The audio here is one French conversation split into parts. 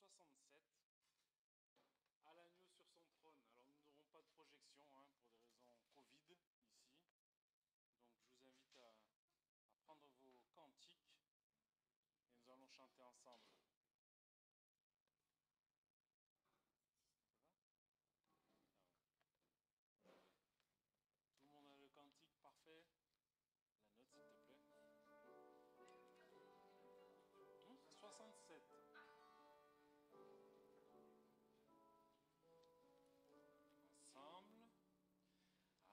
67, à l'agneau sur son trône. Alors nous n'aurons pas de projection pour des raisons Covid ici. Donc je vous invite à prendre vos cantiques et nous allons chanter ensemble. Ça va? Tout le monde a le cantique parfait? La note s'il te plaît. 67. Ensemble.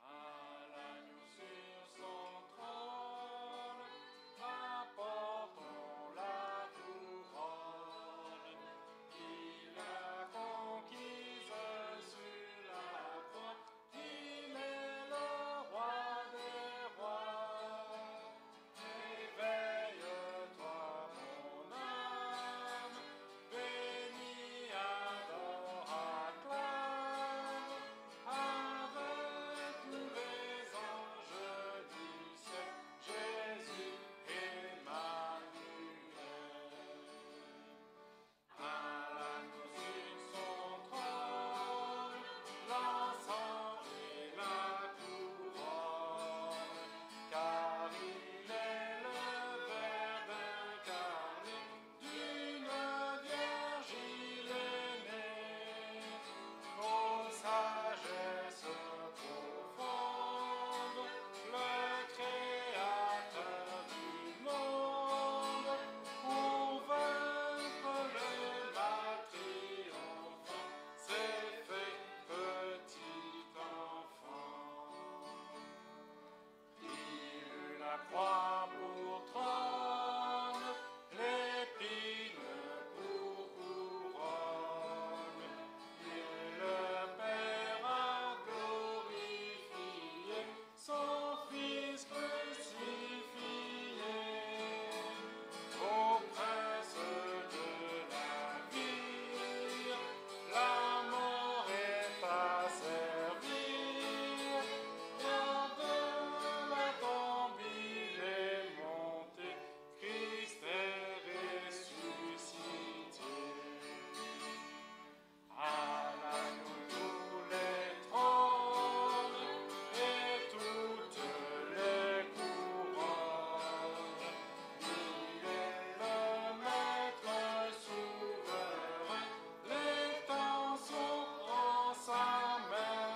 À l'agneau sur son trône, apportons la couronne qu'il a conquise sur la croix. Il est le roi des rois. Éveille-toi, mon âme, bénis, adore, acclame, avec tous les anges du ciel, Jésus Emmanuel. À l'agneau sur son trône, l'encens et la couronne, car il est le Verbe incarné, d'une vierge il est né. Ô sagesse profonde, le Créateur du monde, pour vaincre le mal triomphant, s'est fait petit enfant. Il eut la croix pour trône, l'épine pour couronne. Il le Père a glorifié, son Fils crucifié. Ô prince de la vie, la mort est à servir. De la tombe il est monté, Christ est ressuscité. À l'agneau tous les trônes et toutes les couronnes. Il est le maître souverain, les temps sont en sa main.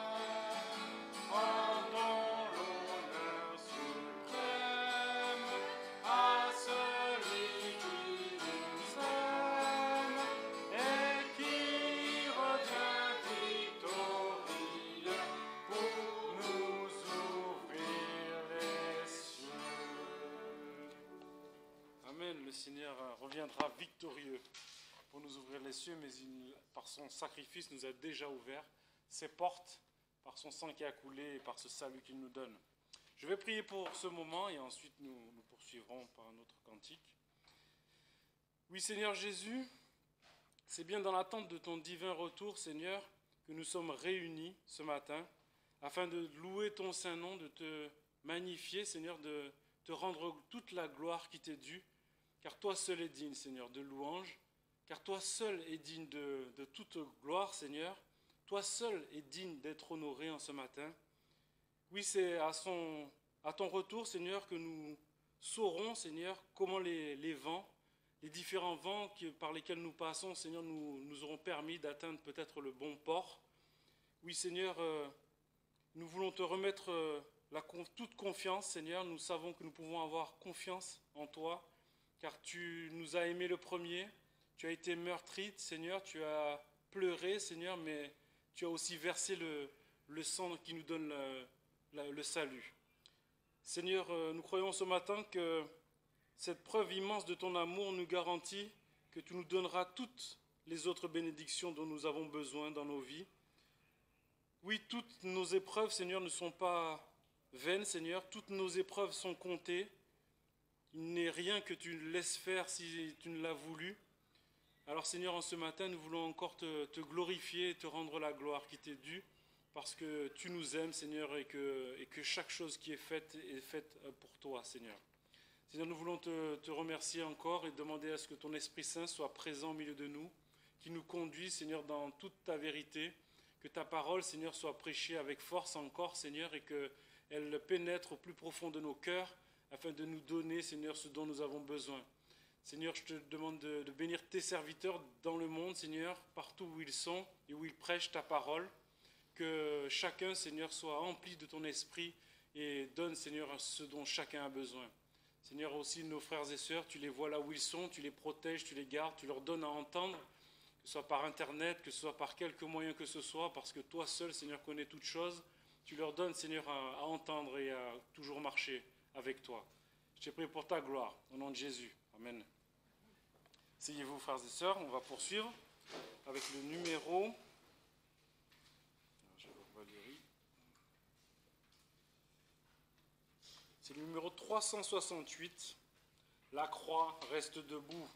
Rendons l'honneur suprême à celui qui nous aime et qui revient victorieux pour nous ouvrir les cieux. Amen. Le Seigneur reviendra victorieux pour nous ouvrir les cieux, mais par son sacrifice nous a déjà ouvert ses portes, par son sang qui a coulé et par ce salut qu'il nous donne. Je vais prier pour ce moment et ensuite nous poursuivrons par un autre cantique. Oui, Seigneur Jésus, c'est bien dans l'attente de ton divin retour, Seigneur, que nous sommes réunis ce matin, afin de louer ton saint nom, de te magnifier, Seigneur, de te rendre toute la gloire qui t'est due, car toi seul es digne, Seigneur, de louange, car toi seul es digne de toute gloire, Seigneur. Toi seul es digne d'être honoré en ce matin. Oui, c'est à ton retour, Seigneur, que nous saurons, Seigneur, comment les vents, les différents vents par lesquels nous passons, Seigneur, nous auront permis d'atteindre peut-être le bon port. Oui, Seigneur, nous voulons te remettre toute confiance, Seigneur. Nous savons que nous pouvons avoir confiance en toi, car tu nous as aimés le premier. Tu as été meurtri, Seigneur, tu as pleuré, Seigneur, mais tu as aussi versé le sang qui nous donne le salut. Seigneur, nous croyons ce matin que cette preuve immense de ton amour nous garantit que tu nous donneras toutes les autres bénédictions dont nous avons besoin dans nos vies. Oui, toutes nos épreuves, Seigneur, ne sont pas vaines, Seigneur. Toutes nos épreuves sont comptées. Il n'est rien que tu laisses faire si tu ne l'as voulu. Alors Seigneur, en ce matin, nous voulons encore te glorifier et te rendre la gloire qui t'est due, parce que tu nous aimes, Seigneur, et que chaque chose qui est faite pour toi, Seigneur. Seigneur, nous voulons te remercier encore et demander à ce que ton Esprit Saint soit présent au milieu de nous, qui nous conduit, Seigneur, dans toute ta vérité. Que ta parole, Seigneur, soit prêchée avec force encore, Seigneur, et qu'elle pénètre au plus profond de nos cœurs, afin de nous donner, Seigneur, ce dont nous avons besoin. Seigneur, je te demande de bénir tes serviteurs dans le monde, Seigneur, partout où ils sont et où ils prêchent ta parole. Que chacun, Seigneur, soit empli de ton esprit et donne, Seigneur, ce dont chacun a besoin. Seigneur, aussi nos frères et sœurs, tu les vois là où ils sont, tu les protèges, tu les gardes, tu leur donnes à entendre, que ce soit par Internet, que ce soit par quelque moyen que ce soit, parce que toi seul, Seigneur, connais toutes choses. Tu leur donnes, Seigneur, à entendre et à toujours marcher avec toi. Je te prie pour ta gloire, au nom de Jésus. Amen. Asseyez-vous, frères et sœurs, on va poursuivre avec le numéro... C'est le numéro 368. La croix reste debout.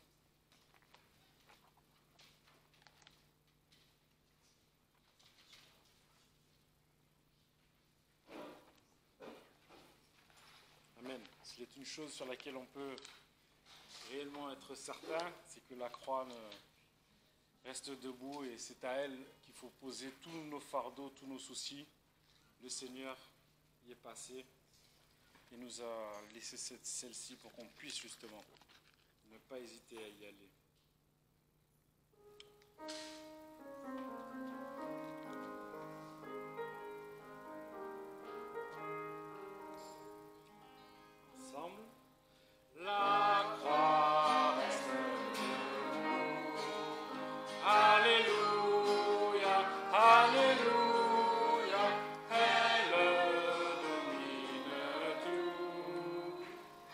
Amen. S'il est une chose sur laquelle on peut réellement être certain, c'est que la croix reste debout et c'est à elle qu'il faut poser tous nos fardeaux, tous nos soucis. Le Seigneur y est passé et nous a laissé celle-ci pour qu'on puisse justement ne pas hésiter à y aller. Ensemble. La croix reste debout. Alléluia, alléluia, elle domine tout.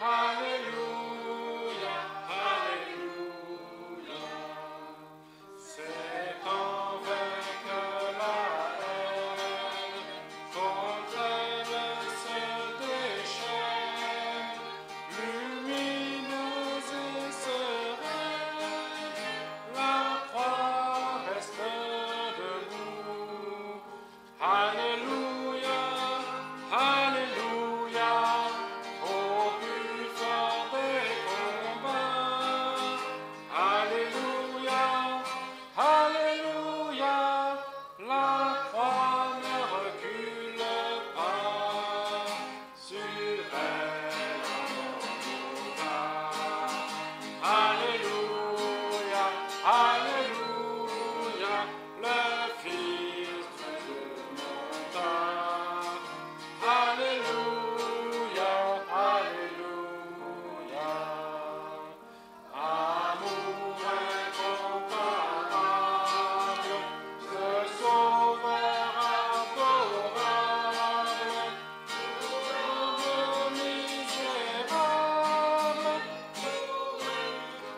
Alléluia, alléluia. C'est en vain que la haine contre elle se déchaîne, lumineuse et sereine. La croix reste debout. Alléluia, alléluia, au plus fort des combats. Alléluia, alléluia, la croix ne recule pas. Sur elle alléluia, alléluia, le Fils de monta. Alléluia, alléluia. Amour incomparable, ce Sauveur adorable, pauvre misérable,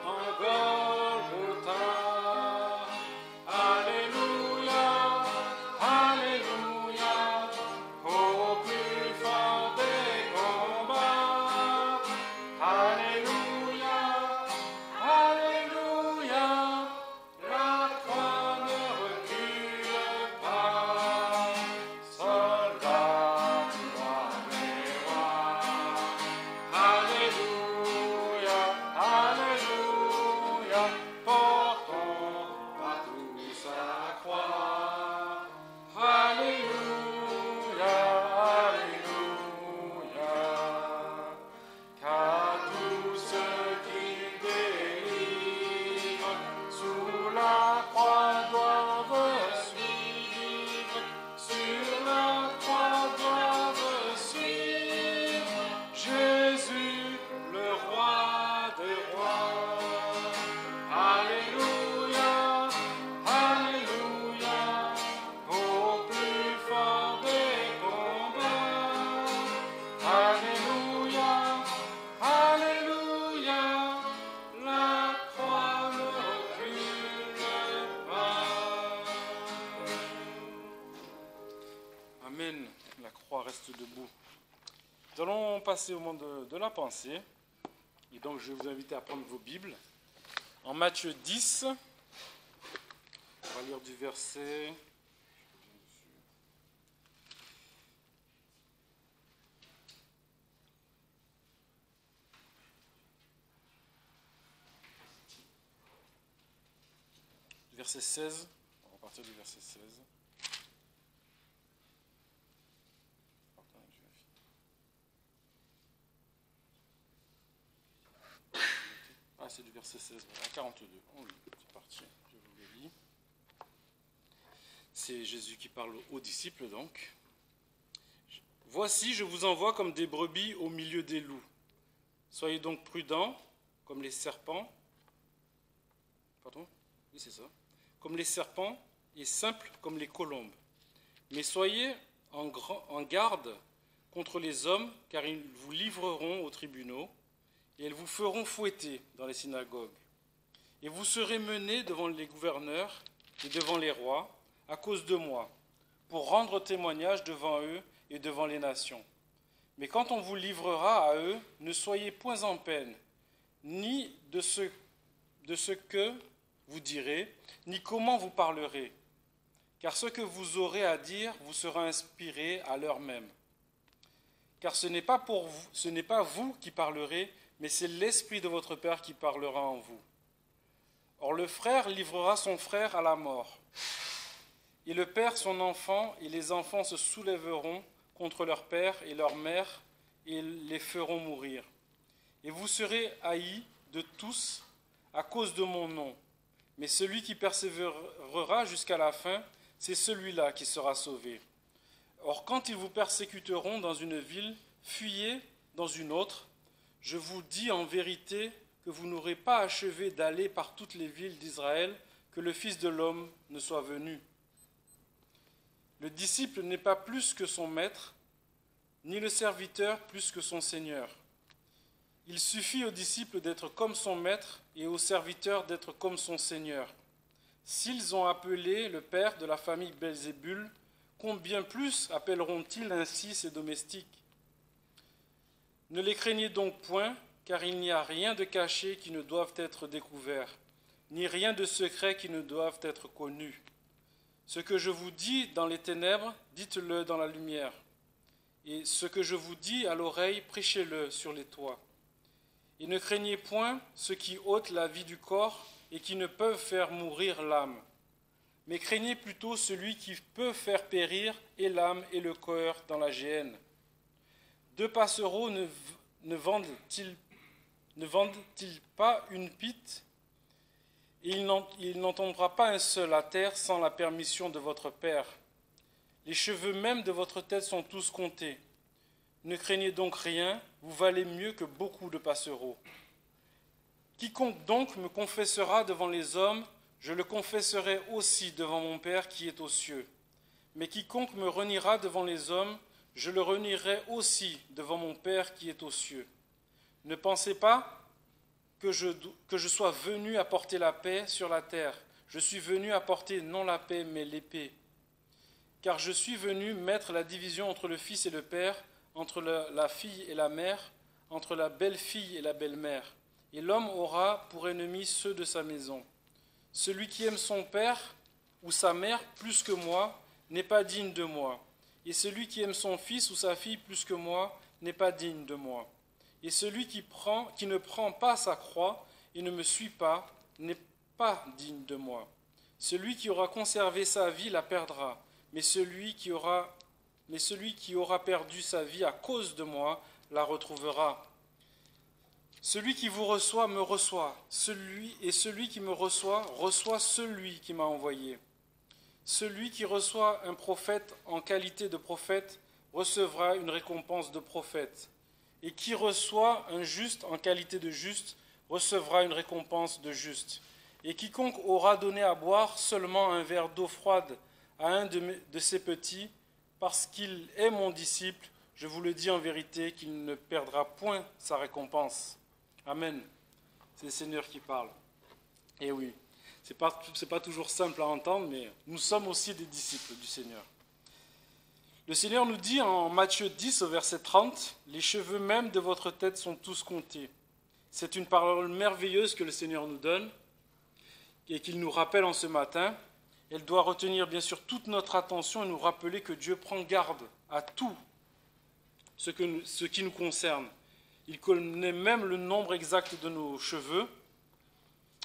en Golgotha. Alléluia, alléluia, au plus fort des combats. Alléluia, alléluia, la croix ne recule pas. Soldats, gloire et roi. Alléluia, alléluia, portons partout sa croix. Alléluia, alléluia, car tous ceux qui délivrent sous la croix doivent suivre, sur la croix doivent suivre Jésus, le roi des rois. Alléluia, alléluia, au plus fort des combats. Alléluia, alléluia, la croix ne recule pas. Amen, la croix reste debout. Nous allons passer au monde de la pensée. Et donc, je vais vous inviter à prendre vos Bibles. En Matthieu 10, on va lire du verset... verset 16. On va partir du verset 16. Ah, c'est du verset 16, voilà, 42. On lit, c'est parti, je vous le lis. C'est Jésus qui parle aux disciples donc. Voici, je vous envoie comme des brebis au milieu des loups. Soyez donc prudents, comme les serpents. Pardon ? Oui, c'est ça. Comme les serpents et simples comme les colombes. Mais soyez en garde contre les hommes, car ils vous livreront aux tribunaux et ils vous feront fouetter dans les synagogues. Et vous serez menés devant les gouverneurs et devant les rois à cause de moi, pour rendre témoignage devant eux et devant les nations. Mais quand on vous livrera à eux, ne soyez point en peine, ni de ce que vous direz, ni comment vous parlerez, car ce que vous aurez à dire vous sera inspiré à l'heure même. Car ce n'est pas vous qui parlerez, mais c'est l'Esprit de votre Père qui parlera en vous. Or le frère livrera son frère à la mort, et le père son enfant, et les enfants se soulèveront contre leur père et leur mère, et les feront mourir. Et vous serez haïs de tous à cause de mon nom. Mais celui qui persévérera jusqu'à la fin, c'est celui-là qui sera sauvé. Or, quand ils vous persécuteront dans une ville, fuyez dans une autre. Je vous dis en vérité que vous n'aurez pas achevé d'aller par toutes les villes d'Israël, que le Fils de l'homme ne soit venu. Le disciple n'est pas plus que son maître, ni le serviteur plus que son Seigneur. Il suffit au disciple d'être comme son maître et au serviteur d'être comme son Seigneur. S'ils ont appelé le père de la famille Belzébul, combien plus appelleront-ils ainsi ses domestiques ? Ne les craignez donc point, car il n'y a rien de caché qui ne doive être découvert, ni rien de secret qui ne doive être connu. Ce que je vous dis dans les ténèbres, dites-le dans la lumière. Et ce que je vous dis à l'oreille, prêchez-le sur les toits. Et ne craignez point ceux qui ôtent la vie du corps et qui ne peuvent faire mourir l'âme. Mais craignez plutôt celui qui peut faire périr et l'âme et le corps dans la géhenne. 2 passereaux ne vendent-ils pas une pite ? Et il n'en tombera pas un seul à terre sans la permission de votre Père. Les cheveux même de votre tête sont tous comptés. Ne craignez donc rien, vous valez mieux que beaucoup de passereaux. Quiconque donc me confessera devant les hommes, je le confesserai aussi devant mon Père qui est aux cieux. Mais quiconque me reniera devant les hommes, je le renierai aussi devant mon Père qui est aux cieux. Ne pensez pas que je sois venu apporter la paix sur la terre. Je suis venu apporter non la paix, mais l'épée. Car je suis venu mettre la division entre le fils et le père, entre la fille et la mère, entre la belle-fille et la belle-mère. Et l'homme aura pour ennemis ceux de sa maison. Celui qui aime son père ou sa mère plus que moi n'est pas digne de moi. Et celui qui aime son fils ou sa fille plus que moi n'est pas digne de moi. Et celui qui ne prend pas sa croix et ne me suit pas n'est pas digne de moi. Celui qui aura conservé sa vie la perdra, mais celui qui aura perdu sa vie à cause de moi la retrouvera. Celui qui vous reçoit me reçoit, celui qui me reçoit celui qui m'a envoyé. Celui qui reçoit un prophète en qualité de prophète recevra une récompense de prophète. Et qui reçoit un juste en qualité de juste recevra une récompense de juste. Et quiconque aura donné à boire seulement un verre d'eau froide à un de ces petits, parce qu'il est mon disciple, je vous le dis en vérité, qu'il ne perdra point sa récompense. Amen. C'est le Seigneur qui parle. Et oui, c'est pas toujours simple à entendre, mais nous sommes aussi des disciples du Seigneur. Le Seigneur nous dit en Matthieu 10 au verset 30, « Les cheveux même de votre tête sont tous comptés ». C'est une parole merveilleuse que le Seigneur nous donne et qu'il nous rappelle en ce matin. Elle doit retenir bien sûr toute notre attention et nous rappeler que Dieu prend garde à tout ce qui nous concerne. Il connaît même le nombre exact de nos cheveux.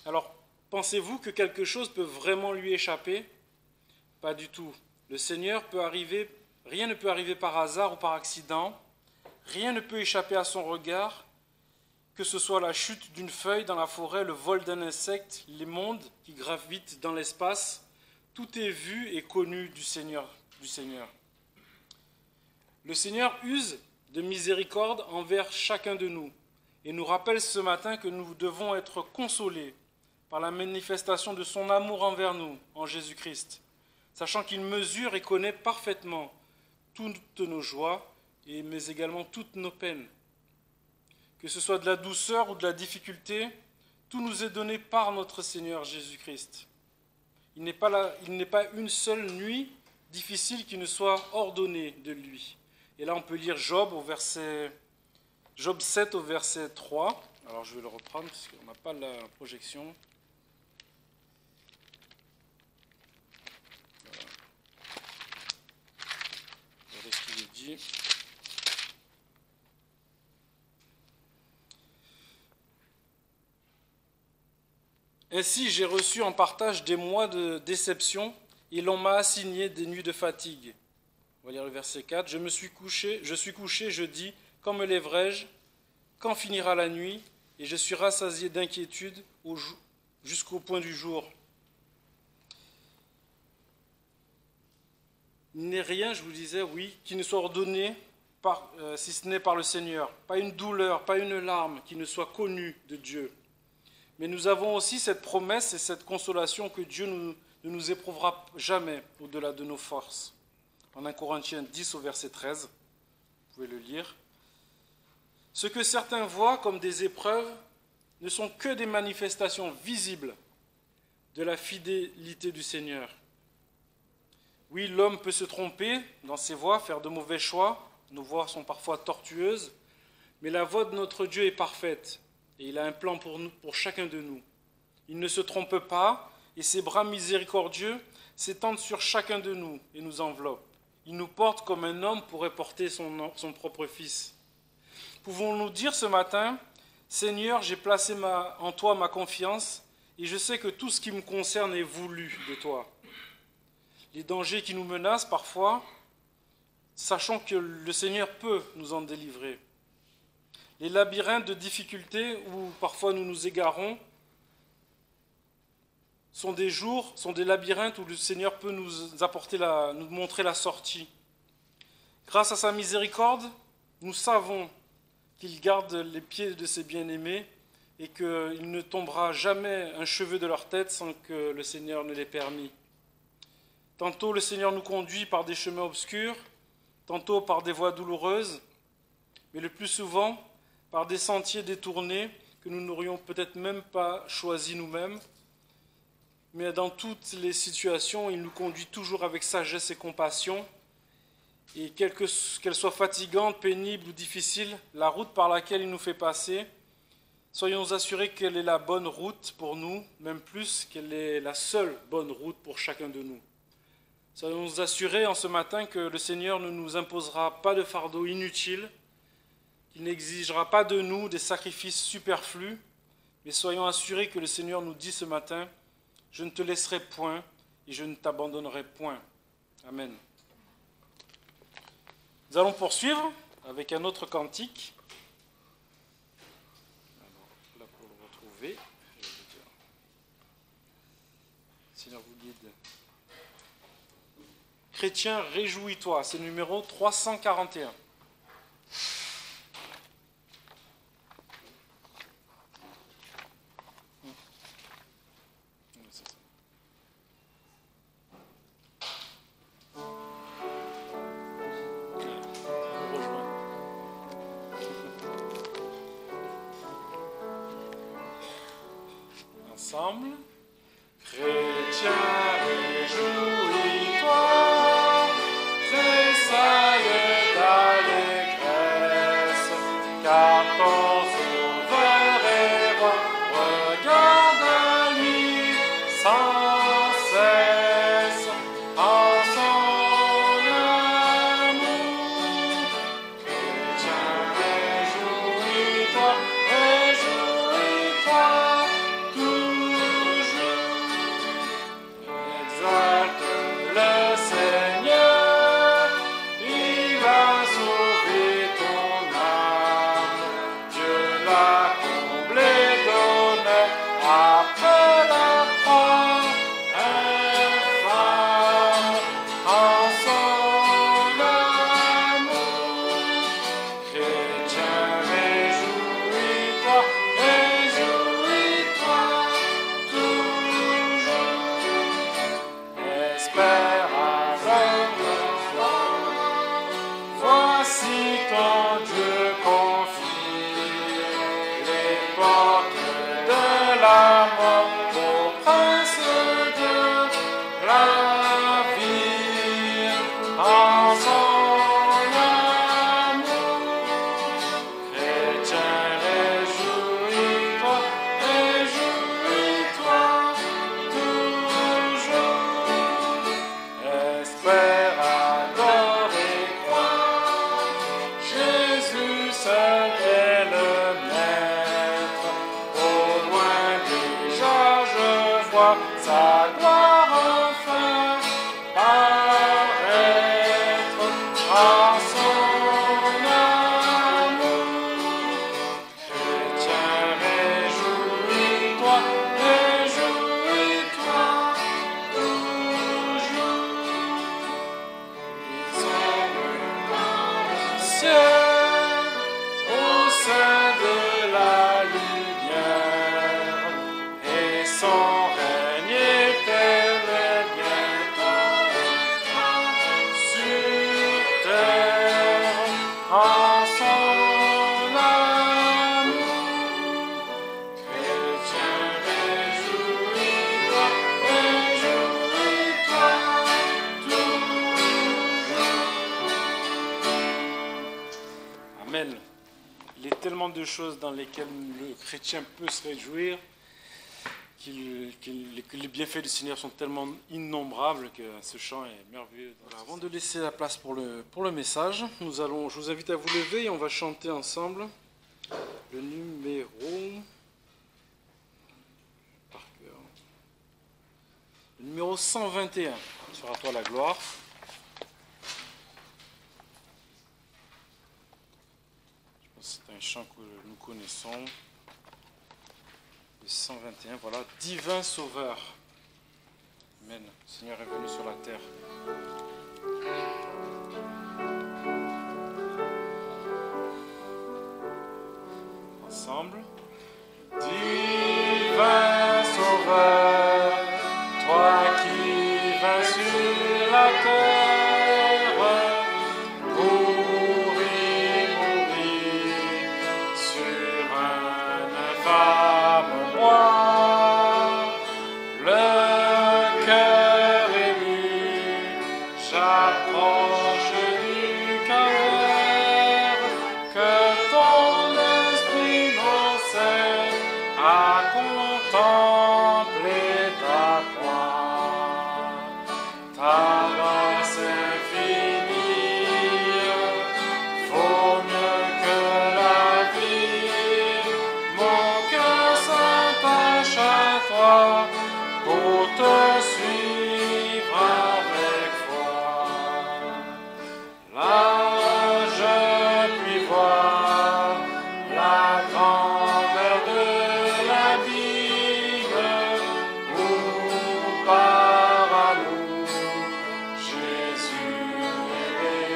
Alors, Pensez-vous que quelque chose peut vraiment lui échapper? Pas du tout. Le Seigneur peut arriver, rien ne peut arriver par hasard ou par accident. Rien ne peut échapper à son regard, que ce soit la chute d'une feuille dans la forêt, le vol d'un insecte, les mondes qui gravitent dans l'espace. Tout est vu et connu du Seigneur. Le Seigneur use de miséricorde envers chacun de nous et nous rappelle ce matin que nous devons être consolés par la manifestation de son amour envers nous en Jésus-Christ, sachant qu'il mesure et connaît parfaitement toutes nos joies, mais également toutes nos peines. Que ce soit de la douceur ou de la difficulté, tout nous est donné par notre Seigneur Jésus-Christ. Il n'est pas une seule nuit difficile qui ne soit ordonnée de lui. Et là, on peut lire Job 7 au verset 3. Alors, je vais le reprendre parce qu'on n'a pas la projection. Voilà. Regardez ce qu'il dit. Ainsi, j'ai reçu en partage des mois de déception et l'on m'a assigné des nuits de fatigue. On va lire le verset 4. Je suis couché, je dis, quand me lèverai-je? Quand finira la nuit? Et je suis rassasié d'inquiétude jusqu'au point du jour. Il n'est rien, je vous disais, oui, qui ne soit ordonné si ce n'est par le Seigneur. Pas une douleur, pas une larme qui ne soit connue de Dieu. Mais nous avons aussi cette promesse et cette consolation que Dieu ne nous éprouvera jamais au-delà de nos forces. En 1 Corinthiens 10 au verset 13, vous pouvez le lire. Ce que certains voient comme des épreuves ne sont que des manifestations visibles de la fidélité du Seigneur. Oui, l'homme peut se tromper dans ses voies, faire de mauvais choix, nos voies sont parfois tortueuses, mais la voie de notre Dieu est parfaite. Et il a un plan pour chacun de nous. Il ne se trompe pas, et ses bras miséricordieux s'étendent sur chacun de nous et nous enveloppent. Il nous porte comme un homme pourrait porter son propre fils. Pouvons-nous dire ce matin, Seigneur, j'ai placé en toi ma confiance, et je sais que tout ce qui me concerne est voulu de toi. Les dangers qui nous menacent parfois, sachant que le Seigneur peut nous en délivrer. Les labyrinthes de difficultés où parfois nous nous égarons sont des labyrinthes où le Seigneur peut nous montrer la sortie. Grâce à sa miséricorde, nous savons qu'il garde les pieds de ses bien-aimés et qu'il ne tombera jamais un cheveu de leur tête sans que le Seigneur ne l'ait permis. Tantôt le Seigneur nous conduit par des chemins obscurs, tantôt par des voies douloureuses, mais le plus souvent par des sentiers détournés que nous n'aurions peut-être même pas choisis nous-mêmes. Mais dans toutes les situations, il nous conduit toujours avec sagesse et compassion. Et qu'elle soit fatigante, pénible ou difficile, la route par laquelle il nous fait passer, soyons assurés qu'elle est la bonne route pour nous, même plus qu'elle est la seule bonne route pour chacun de nous. Soyons assurés en ce matin que le Seigneur ne nous imposera pas de fardeau inutile, qu'il n'exigera pas de nous des sacrifices superflus, mais soyons assurés que le Seigneur nous dit ce matin, « Je ne te laisserai point et je ne t'abandonnerai point. » Amen. Nous allons poursuivre avec un autre cantique. Alors, là pour le retrouver, je vais vous dire. Seigneur vous guide. Chrétien, réjouis-toi, c'est le numéro 341. Ensemble. Chrétien, réjouis-toi, tressaille d'allégresse, car ton Sauveur est roi, regarde à lui sans cesse en son amour. Chrétien, réjouis-toi, réjouis-toi, toujours. Voici ton Dieu confie les portes de la mort au prince de la vie en son amour. Chrétien, réjouis-toi toujours. Espère, adore et crois. Jésus seul est le maître. Au loin déjà je vois sa gloire enfin paraître en son amour. Chrétien, réjouis-toi toujours. Ils ont dans le ciel, au sein de la lumière, et son règne éternel bientôt sur terre en son amour. Chrétien, réjouis-toi toujours. Amen. Il y a tellement de choses dans lesquelles le chrétien peut se réjouir, que les bienfaits du Seigneur sont tellement innombrables que ce chant est merveilleux. Voilà, avant de laisser la place pour le message, je vous invite à vous lever et on va chanter ensemble le numéro par cœur. Le numéro 121. Sera à toi la gloire. C'est un chant que nous connaissons. Le 121, voilà. Divin Sauveur. Amen. Le Seigneur est venu sur la terre. Ensemble. Divin Sauveur, toi qui vas sur la terre, pour y mourir sur un infâme bois, le cœur ému, j'approche du calvaire, que ton esprit m'enseigne à contempler ta croix, ta grâce infinie vaut mieux que la vie, mon cœur s'attache à toi pour te suivre avec foi. Là je puis voir la grandeur de l'abîme où par amour Jésus est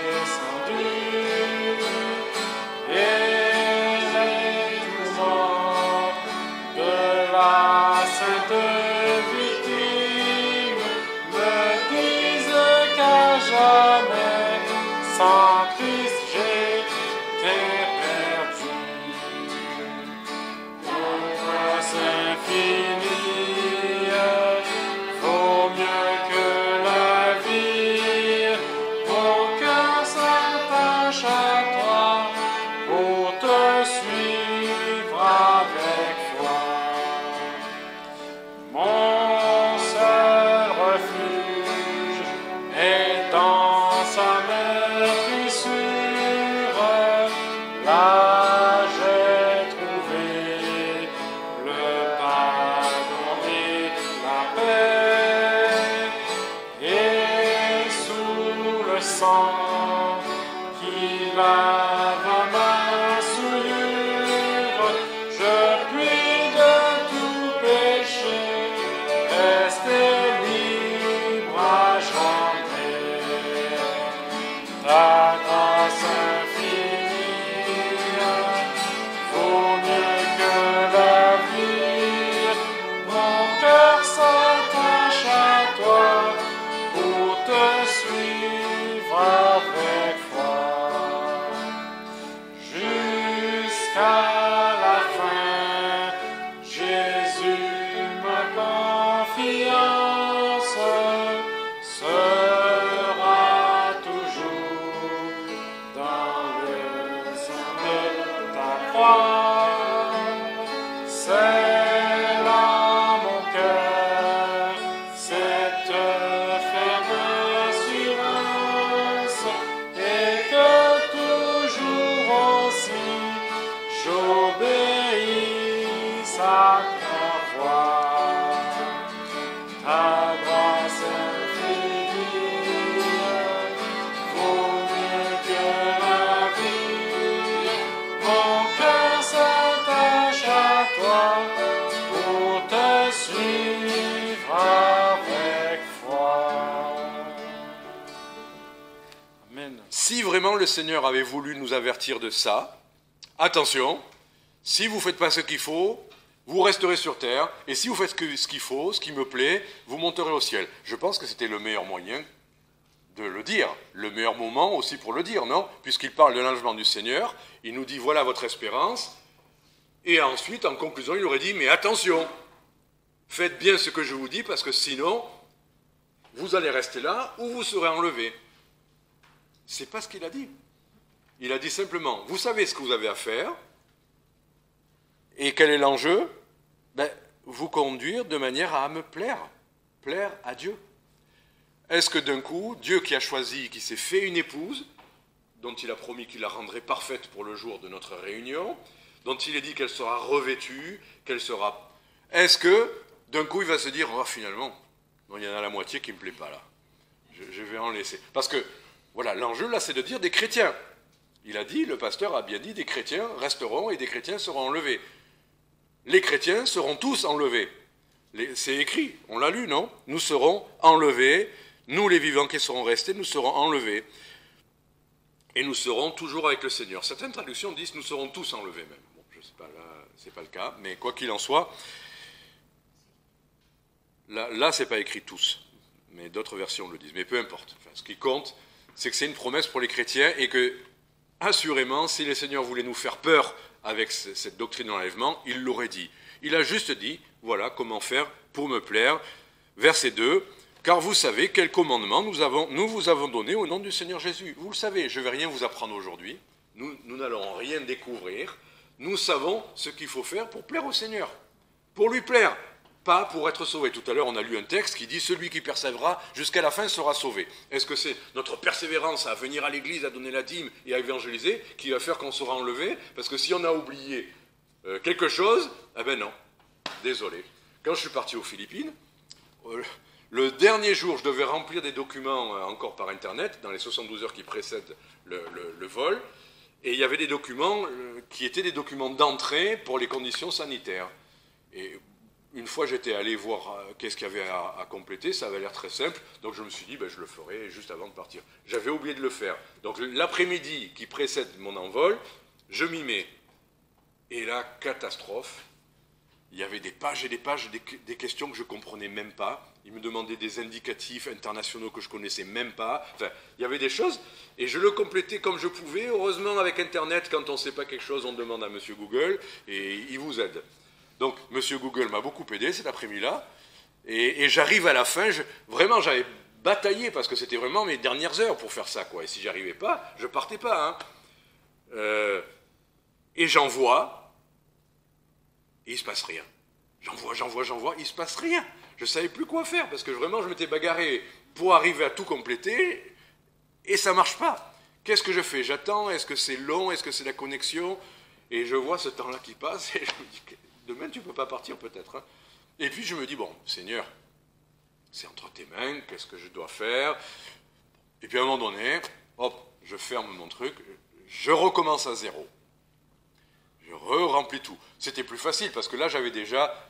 descendu, et les tourments de la sainte victime me disent qu'à jamais sans Christ j'étais perdu. Ton grâce infinie vaut mieux que la vie, mon cœur s'attache à toi pour te suivre avec foi. Mon seul refuge est dans sa meurtrissure. Là j'ai trouvé le pardon et la paix, et sous le sang qui lave ma souillure, je puis de tout péché rester libre à jamais. Ta grâce infinie vaut mieux que la vie, mon cœur s'attache à toi pour te suivre avec foi. jusqu'à la fin. Jésus, ma confiance sera toujours dans le sein de ta croix. C'est là mon cœur, cette ferme assurance, et que toujours aussi j'obéisse à ta voix. Ta grâce infinie vaut mieux que la vie. Mon cœur s'attache à toi pour te suivre avec foi. Amen. Si vraiment le Seigneur avait voulu nous avertir de ça, attention, si vous ne faites pas ce qu'il faut, vous resterez sur terre, et si vous faites ce qu'il faut, ce qui me plaît, vous monterez au ciel. Je pense que c'était le meilleur moyen de le dire, le meilleur moment aussi pour le dire, non? Puisqu'il parle de l'enlèvement du Seigneur, il nous dit voilà votre espérance, et ensuite, en conclusion, il aurait dit mais attention, faites bien ce que je vous dis, parce que sinon, vous allez rester là ou vous serez enlevés. C'est pas ce qu'il a dit. Il a dit simplement, vous savez ce que vous avez à faire, et quel est l'enjeu? Vous conduire de manière à me plaire à Dieu. Est-ce que d'un coup, Dieu qui a choisi, qui s'est fait une épouse, dont il a promis qu'il la rendrait parfaite pour le jour de notre réunion, dont il a dit qu'elle sera revêtue, qu'elle sera... Est-ce que d'un coup il va se dire, oh, finalement, non, il y en a la moitié qui ne me plaît pas là, je vais en laisser. Parce que, voilà, l'enjeu là c'est de dire des chrétiens. Il a dit, le pasteur a bien dit, des chrétiens resteront et des chrétiens seront enlevés. Les chrétiens seront tous enlevés. C'est écrit, on l'a lu, non? Nous serons enlevés, nous les vivants qui serons restés, nous serons enlevés. Et nous serons toujours avec le Seigneur. Certaines traductions disent, nous serons tous enlevés même. Bon, je ne sais pas, là, c'est pas le cas, mais quoi qu'il en soit, là c'est pas écrit tous, mais d'autres versions le disent. Mais peu importe. Enfin, ce qui compte, c'est que c'est une promesse pour les chrétiens et que, assurément, si le Seigneur voulait nous faire peur avec cette doctrine d'enlèvement, il l'aurait dit. Il a juste dit, voilà comment faire pour me plaire. Verset 2, car vous savez quel commandement nous vous avons donné au nom du Seigneur Jésus. Vous le savez, je ne vais rien vous apprendre aujourd'hui. Nous n'allons rien découvrir. Nous savons ce qu'il faut faire pour plaire au Seigneur. Pour lui plaire, pas pour être sauvé. Tout à l'heure, on a lu un texte qui dit « Celui qui persévérera jusqu'à la fin sera sauvé ». Est-ce que c'est notre persévérance à venir à l'église, à donner la dîme et à évangéliser qui va faire qu'on sera enlevé? Parce que si on a oublié quelque chose, eh ben non, désolé. Quand je suis parti aux Philippines, le dernier jour, je devais remplir des documents encore par Internet, dans les 72 heures qui précèdent le vol, et il y avait des documents qui étaient des documents d'entrée pour les conditions sanitaires. Et une fois, j'étais allé voir qu'est-ce qu'il y avait à compléter, ça avait l'air très simple, donc je me suis dit, je le ferai juste avant de partir. J'avais oublié de le faire. Donc l'après-midi qui précède mon envol, je m'y mets. Et là, catastrophe, il y avait des pages et des pages, des questions que je ne comprenais même pas. Ils me demandaient des indicatifs internationaux que je ne connaissais même pas. Enfin, il y avait des choses, et je le complétais comme je pouvais. Heureusement, avec Internet, quand on ne sait pas quelque chose, on demande à Monsieur Google, et il vous aide. Donc, M. Google m'a beaucoup aidé cet après-midi-là, et j'arrive à la fin, vraiment, j'avais bataillé, parce que c'était vraiment mes dernières heures pour faire ça, quoi. Et si j'y arrivais pas, je partais pas, hein. Et j'envoie, et il se passe rien. J'envoie, il se passe rien. Je savais plus quoi faire, parce que vraiment, je m'étais bagarré pour arriver à tout compléter, et ça marche pas. Qu'est-ce que je fais? J'attends, est-ce que c'est long, est-ce que c'est la connexion? Et je vois ce temps-là qui passe, et je me dis, demain tu ne peux pas partir peut-être. Hein. Et puis je me dis, bon, Seigneur, c'est entre tes mains, qu'est-ce que je dois faire? Et puis à un moment donné, hop, je ferme mon truc, je recommence à zéro. Je remplis tout. C'était plus facile, parce que là j'avais déjà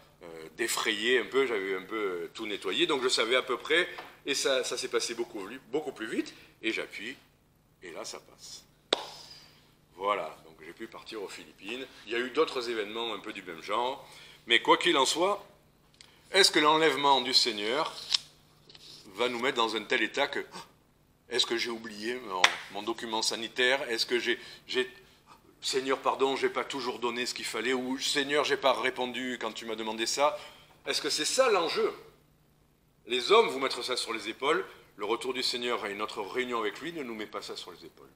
défrayé un peu, j'avais un peu tout nettoyé, donc je savais à peu près, et ça s'est passé beaucoup plus vite, et j'appuie, et là ça passe. Voilà, donc j'ai pu partir aux Philippines. Il y a eu d'autres événements un peu du même genre. Mais quoi qu'il en soit, est-ce que l'enlèvement du Seigneur va nous mettre dans un tel état que... Est-ce que j'ai oublié mon document sanitaire? Est-ce que j'ai Seigneur, pardon, je n'ai pas toujours donné ce qu'il fallait, ou Seigneur, je n'ai pas répondu quand tu m'as demandé ça. Est-ce que c'est ça l'enjeu? Les hommes vous mettre ça sur les épaules, le retour du Seigneur et notre réunion avec lui ne nous met pas ça sur les épaules.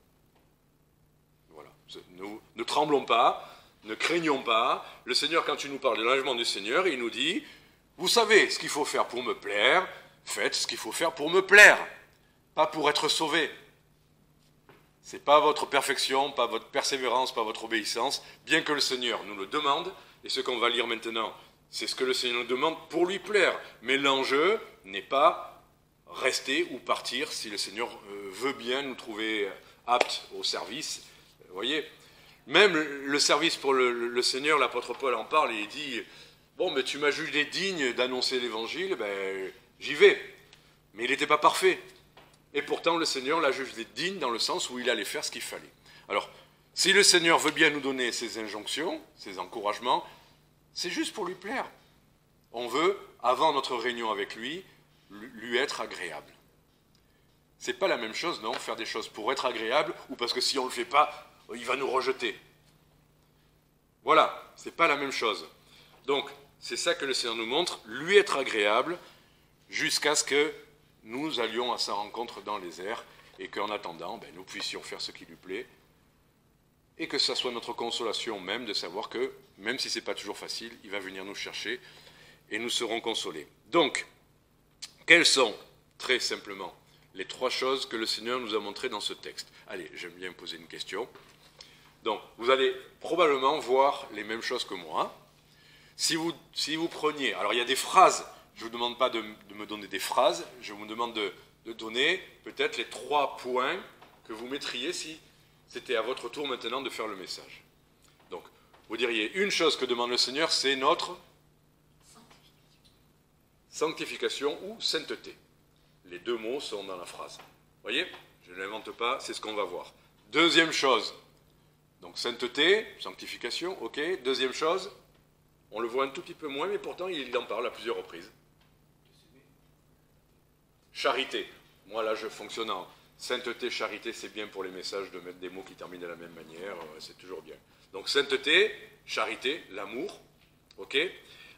Voilà. Nous ne tremblons pas, ne craignons pas. Le Seigneur, quand il nous parle de l'enlèvement du Seigneur, il nous dit, vous savez ce qu'il faut faire pour me plaire, faites ce qu'il faut faire pour me plaire, pas pour être sauvé. Ce n'est pas votre perfection, pas votre persévérance, pas votre obéissance, bien que le Seigneur nous le demande, et ce qu'on va lire maintenant, c'est ce que le Seigneur nous demande pour lui plaire. Mais l'enjeu n'est pas rester ou partir si le Seigneur veut bien nous trouver aptes au service. Vous voyez, même le service pour le Seigneur, l'apôtre Paul en parle et il dit, bon, mais tu m'as jugé digne d'annoncer l'évangile, ben, j'y vais. Mais il n'était pas parfait. Et pourtant, le Seigneur l'a jugé digne dans le sens où il allait faire ce qu'il fallait. Alors, si le Seigneur veut bien nous donner ses injonctions, ses encouragements, c'est juste pour lui plaire. On veut, avant notre réunion avec lui, lui être agréable. C'est pas la même chose, non, faire des choses pour être agréable, ou parce que si on ne le fait pas, il va nous rejeter. Voilà, c'est pas la même chose. Donc, c'est ça que le Seigneur nous montre, lui être agréable, jusqu'à ce que nous allions à sa rencontre dans les airs, et qu'en attendant, ben, nous puissions faire ce qui lui plaît, et que ça soit notre consolation même de savoir que, même si ce n'est pas toujours facile, il va venir nous chercher, et nous serons consolés. Donc, quelles sont, très simplement, les 3 choses que le Seigneur nous a montrées dans ce texte? Allez, j'aime bien poser une question. Donc, vous allez probablement voir les mêmes choses que moi. Si vous preniez... Alors, il y a des phrases. Je ne vous demande pas de me donner des phrases. Je vous demande de donner peut-être les 3 points que vous mettriez si c'était à votre tour maintenant de faire le message. Donc, vous diriez, une chose que demande le Seigneur, c'est notre sanctification ou sainteté. Les 2 mots sont dans la phrase. Vous voyez? Je ne l'invente pas, c'est ce qu'on va voir. Deuxième chose, donc sainteté, sanctification, ok. Deuxième chose, on le voit un tout petit peu moins, mais pourtant il en parle à plusieurs reprises. Charité. Moi là je fonctionne en sainteté, charité, c'est bien pour les messages de mettre des mots qui terminent de la même manière, c'est toujours bien. Donc sainteté, charité, l'amour, ok.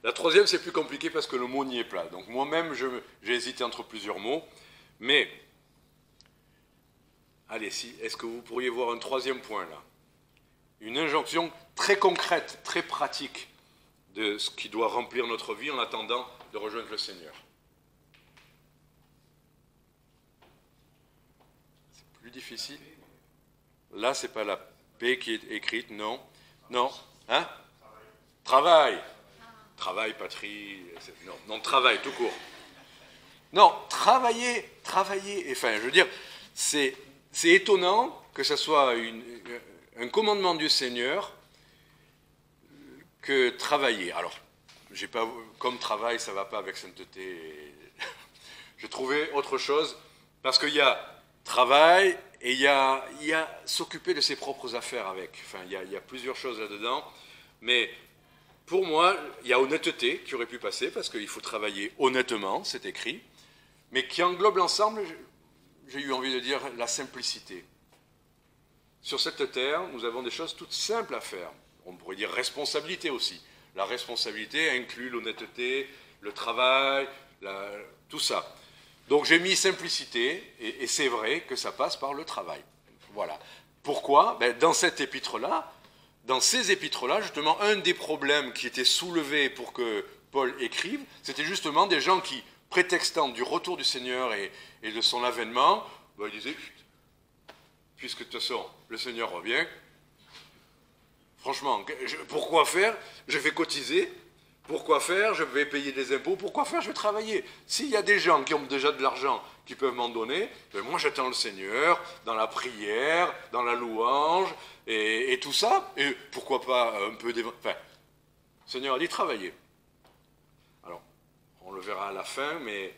La troisième, c'est plus compliqué parce que le mot n'y est pas. Donc moi-même, j'ai hésité entre plusieurs mots. Mais, allez, est-ce que vous pourriez voir un 3e point là? Une injonction très concrète, très pratique de ce qui doit remplir notre vie en attendant de rejoindre le Seigneur. C'est plus difficile. Là, c'est pas la paix qui est écrite, non. Non. Hein? Travail. Travail, patrie, non, travail, tout court. Non, travailler, enfin, je veux dire, c'est étonnant que ce soit un commandement du Seigneur que travailler. Alors, j'ai pas, comme travail, ça ne va pas avec sainteté. J'ai trouvé autre chose, parce qu'il y a travail et il y a s'occuper de ses propres affaires avec. Enfin, il y a plusieurs choses là-dedans, mais... Pour moi, il y a honnêteté qui aurait pu passer, parce qu'il faut travailler honnêtement, c'est écrit, mais qui englobe l'ensemble, j'ai eu envie de dire, la simplicité. Sur cette terre, nous avons des choses toutes simples à faire. On pourrait dire responsabilité aussi. La responsabilité inclut l'honnêteté, le travail, tout ça. Donc j'ai mis simplicité, et c'est vrai que ça passe par le travail. Voilà. Pourquoi? Ben, dans cette épître-là, dans ces épîtres-là, justement, un des problèmes qui était soulevé pour que Paul écrive, c'était justement des gens qui, prétextant du retour du Seigneur et de son avènement, ben, ils disaient, puisque de toute façon, le Seigneur revient, franchement, pourquoi faire? Je vais cotiser, pourquoi faire? Je vais payer des impôts, pourquoi faire? Je vais travailler. S'il y a des gens qui ont déjà de l'argent, qui peuvent m'en donner, ben moi j'attends le Seigneur, dans la prière, dans la louange, et tout ça, et pourquoi pas un peu enfin, le Seigneur a dit travailler. Alors, on le verra à la fin, mais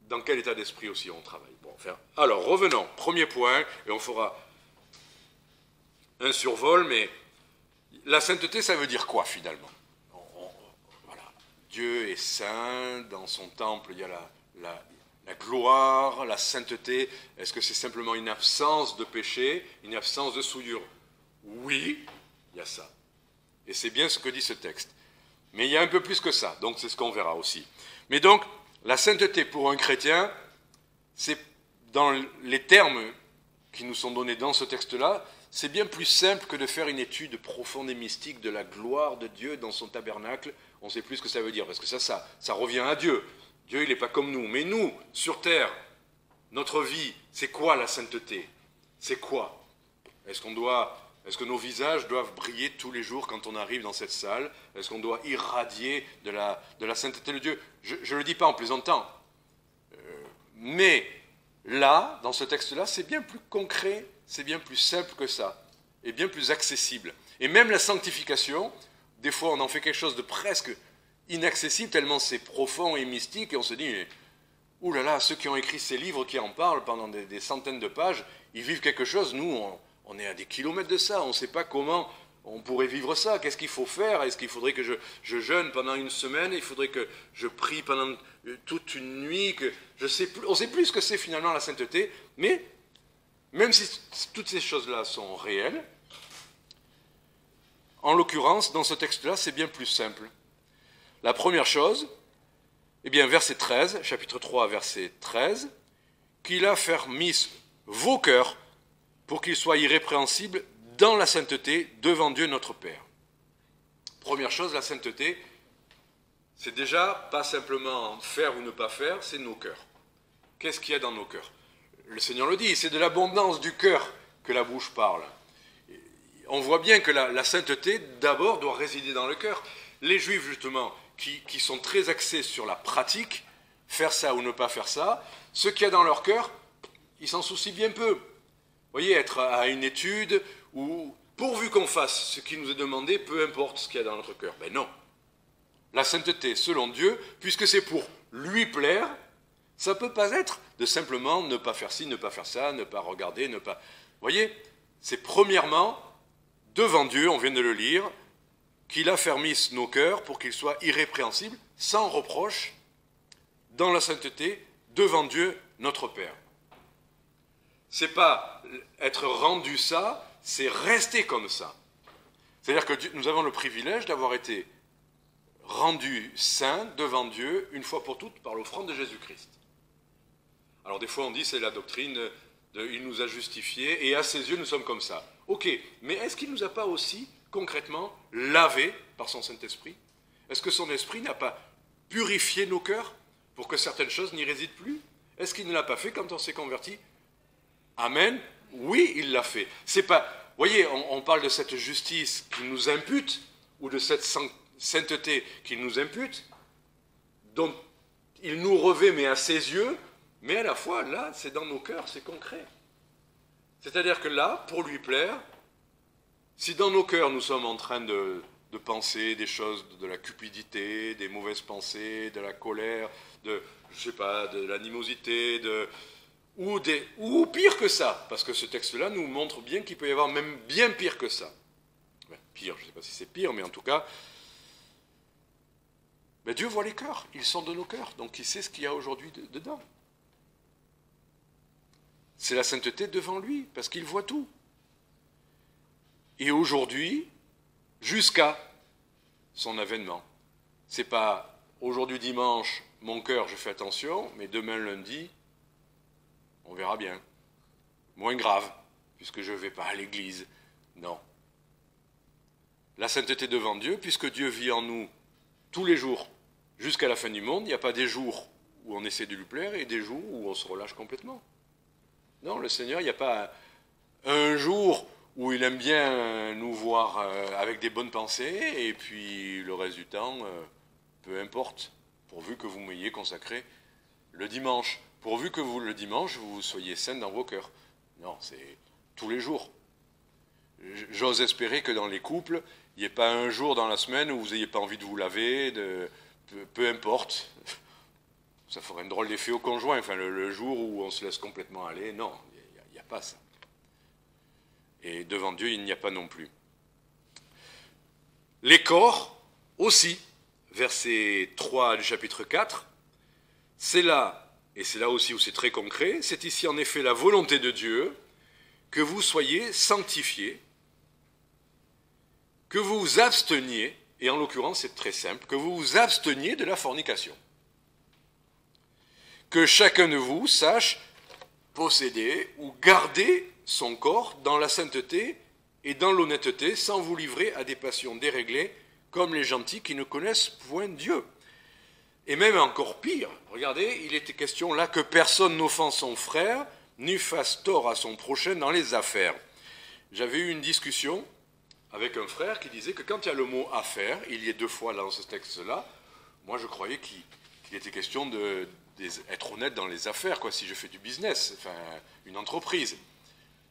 dans quel état d'esprit aussi on travaille? Bon, enfin, alors, revenons, premier point, et on fera un survol, mais la sainteté, ça veut dire quoi finalement? Voilà. Dieu est saint, dans son temple, il y a La gloire, la sainteté, est-ce que c'est simplement une absence de péché, une absence de souillure? Oui, il y a ça. Et c'est bien ce que dit ce texte. Mais il y a un peu plus que ça, donc c'est ce qu'on verra aussi. Mais donc, la sainteté pour un chrétien, c'est dans les termes qui nous sont donnés dans ce texte-là, c'est bien plus simple que de faire une étude profonde et mystique de la gloire de Dieu dans son tabernacle. On sait plus ce que ça veut dire, parce que ça revient à Dieu. Dieu, il n'est pas comme nous. Mais nous, sur terre, notre vie, c'est quoi la sainteté? C'est quoi? Est-ce que nos visages doivent briller tous les jours quand on arrive dans cette salle? Est-ce qu'on doit irradier de la sainteté de Dieu? Je ne le dis pas en plaisantant. Mais là, dans ce texte-là, c'est bien plus concret, c'est bien plus simple que ça, et bien plus accessible. Et même la sanctification, des fois on en fait quelque chose de presque inaccessible, tellement c'est profond et mystique, et on se dit, ouh là là, ceux qui ont écrit ces livres qui en parlent pendant des centaines de pages, ils vivent quelque chose, nous, on est à des kilomètres de ça, on ne sait pas comment on pourrait vivre ça, qu'est-ce qu'il faut faire? Est-ce qu'il faudrait que je jeûne pendant une semaine? Il faudrait que je prie pendant toute une nuit? On ne sait plus ce que c'est finalement la sainteté, mais même si toutes ces choses-là sont réelles, en l'occurrence, dans ce texte-là, c'est bien plus simple. La première chose, eh bien, verset 13, chapitre 3, verset 13, qu'il a fermé vos cœurs pour qu'ils soient irrépréhensibles dans la sainteté devant Dieu notre Père. Première chose, la sainteté, c'est déjà pas simplement faire ou ne pas faire, c'est nos cœurs. Qu'est-ce qu'il y a dans nos cœurs? Le Seigneur le dit, c'est de l'abondance du cœur que la bouche parle. On voit bien que la sainteté, d'abord, doit résider dans le cœur. Les Juifs, justement, qui sont très axés sur la pratique, faire ça ou ne pas faire ça, ce qu'il y a dans leur cœur, ils s'en soucient bien peu. Vous voyez, être à une étude où, pourvu qu'on fasse ce qui nous est demandé, peu importe ce qu'il y a dans notre cœur. Ben non. La sainteté, selon Dieu, puisque c'est pour lui plaire, ça ne peut pas être de simplement ne pas faire ci, ne pas faire ça, ne pas regarder, ne pas... Vous voyez, c'est premièrement, devant Dieu, on vient de le lire, qu'il affermisse nos cœurs pour qu'ils soient irrépréhensibles, sans reproche, dans la sainteté, devant Dieu, notre Père. C'est pas être rendu ça, c'est rester comme ça. C'est-à-dire que nous avons le privilège d'avoir été rendus saints devant Dieu, une fois pour toutes, par l'offrande de Jésus-Christ. Alors des fois on dit c'est la doctrine, il nous a justifiés, et à ses yeux nous sommes comme ça. Ok, mais est-ce qu'il ne nous a pas aussi, concrètement, lavés par son Saint-Esprit? Est-ce que son Esprit n'a pas purifié nos cœurs pour que certaines choses n'y résident plus? Est-ce qu'il ne l'a pas fait quand on s'est converti? Amen. Oui, il l'a fait. C'est pas. Vous voyez, on parle de cette justice qu'il nous impute, ou de cette sainteté qu'il nous impute, dont il nous revêt, mais à ses yeux, mais à la fois, là, c'est dans nos cœurs, c'est concret. C'est-à-dire que là, pour lui plaire, si dans nos cœurs nous sommes en train de penser des choses, de la cupidité, des mauvaises pensées, de la colère, de l'animosité, ou pire que ça, parce que ce texte-là nous montre bien qu'il peut y avoir même bien pire que ça. Pire, je ne sais pas si c'est pire, mais en tout cas, Dieu voit les cœurs, ils sont de nos cœurs, donc il sait ce qu'il y a aujourd'hui dedans. C'est la sainteté devant lui, parce qu'il voit tout. Et aujourd'hui, jusqu'à son avènement. C'est pas aujourd'hui dimanche, mon cœur, je fais attention, mais demain lundi, on verra bien. Moins grave, puisque je ne vais pas à l'église. Non. La sainteté devant Dieu, puisque Dieu vit en nous tous les jours, jusqu'à la fin du monde, il n'y a pas des jours où on essaie de lui plaire et des jours où on se relâche complètement. Non, le Seigneur, il n'y a pas un jour où il aime bien nous voir avec des bonnes pensées, et puis le reste du temps, peu importe, pourvu que vous m'ayez consacré le dimanche, pourvu que le dimanche, vous soyez saints dans vos cœurs. Non, c'est tous les jours. J'ose espérer que dans les couples, il n'y ait pas un jour dans la semaine où vous n'ayez pas envie de vous laver, peu importe. Ça ferait un drôle d'effet au conjoint, enfin le jour où on se laisse complètement aller, non, il n'y a pas ça. Et devant Dieu, il n'y a pas non plus. Les corps, aussi, verset 3 du chapitre 4, c'est là et c'est là aussi où c'est très concret, c'est ici en effet la volonté de Dieu que vous soyez sanctifiés, que vous vous absteniez, et en l'occurrence c'est très simple, que vous vous absteniez de la fornication. Que chacun de vous sache posséder ou garder son corps dans la sainteté et dans l'honnêteté, sans vous livrer à des passions déréglées, comme les gentils qui ne connaissent point Dieu. Et même encore pire, regardez, il était question là que personne n'offense son frère, ni fasse tort à son prochain dans les affaires. J'avais eu une discussion avec un frère qui disait que quand il y a le mot « affaire », il y est 2 fois dans ce texte-là, moi je croyais qu'il était question d'être honnête dans les affaires, quoi, si je fais du business, enfin, une entreprise.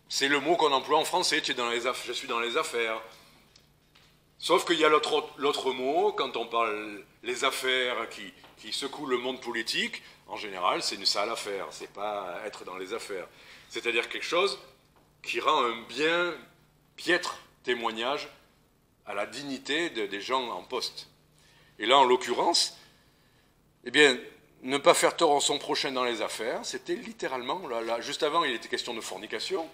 C'est le mot qu'on emploie en français, je suis dans les affaires. Sauf qu'il y a l'autre mot, quand on parle les affaires qui secouent le monde politique, en général, c'est une sale affaire, c'est pas être dans les affaires. C'est-à-dire quelque chose qui rend un bien piètre témoignage à la dignité des gens en poste. Et là, en l'occurrence, eh bien, ne pas faire tort à son prochain dans les affaires, c'était littéralement, là, juste avant, il était question de fornication,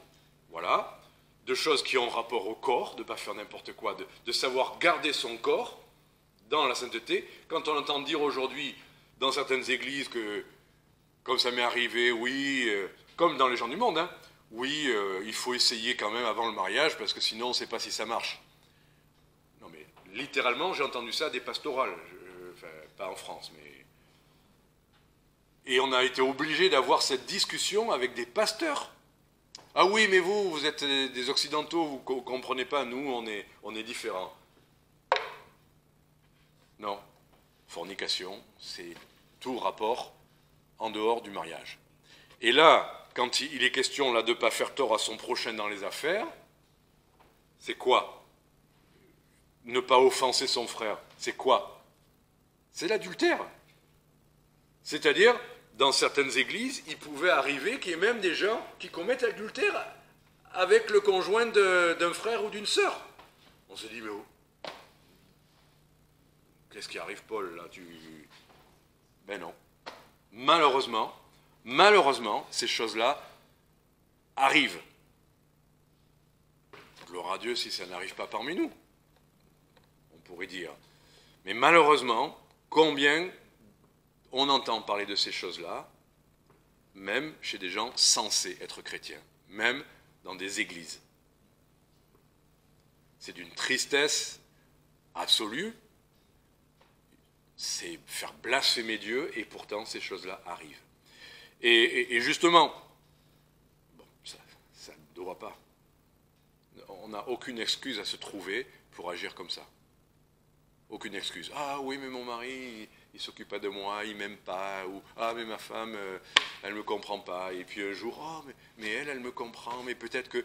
voilà, de choses qui ont rapport au corps, de ne pas faire n'importe quoi, de savoir garder son corps dans la sainteté. Quand on entend dire aujourd'hui, dans certaines églises, que, comme ça m'est arrivé, oui, comme dans les gens du monde, hein, oui, il faut essayer quand même avant le mariage, parce que sinon on ne sait pas si ça marche. Non mais, littéralement, j'ai entendu ça à des pastorales, enfin, pas en France, mais... Et on a été obligé d'avoir cette discussion avec des pasteurs. Ah oui, mais vous êtes des Occidentaux, vous ne comprenez pas, nous, on est différents. Non, fornication, c'est tout rapport en dehors du mariage. Et là, quand il est question là, de ne pas faire tort à son prochain dans les affaires, c'est quoi? Ne pas offenser son frère, c'est quoi? C'est l'adultère. C'est-à-dire, dans certaines églises, il pouvait arriver qu'il y ait même des gens qui commettent l'adultère avec le conjoint d'un frère ou d'une sœur. On se dit, mais oh, qu'est-ce qui arrive, Paul, là? Ben non. Malheureusement, ces choses-là arrivent. Gloire à Dieu si ça n'arrive pas parmi nous, on pourrait dire. Mais malheureusement, combien on entend parler de ces choses-là, même chez des gens censés être chrétiens, même dans des églises. C'est d'une tristesse absolue, c'est faire blasphémer Dieu, et pourtant ces choses-là arrivent. Et justement, bon, ça ne doit pas. On n'a aucune excuse à se trouver pour agir comme ça. Aucune excuse. Ah oui, mais mon mari, il ne s'occupe pas de moi, il ne m'aime pas. Ou ah, mais ma femme, elle ne me comprend pas. Et puis un jour, oh, mais elle me comprend. Mais peut-être que...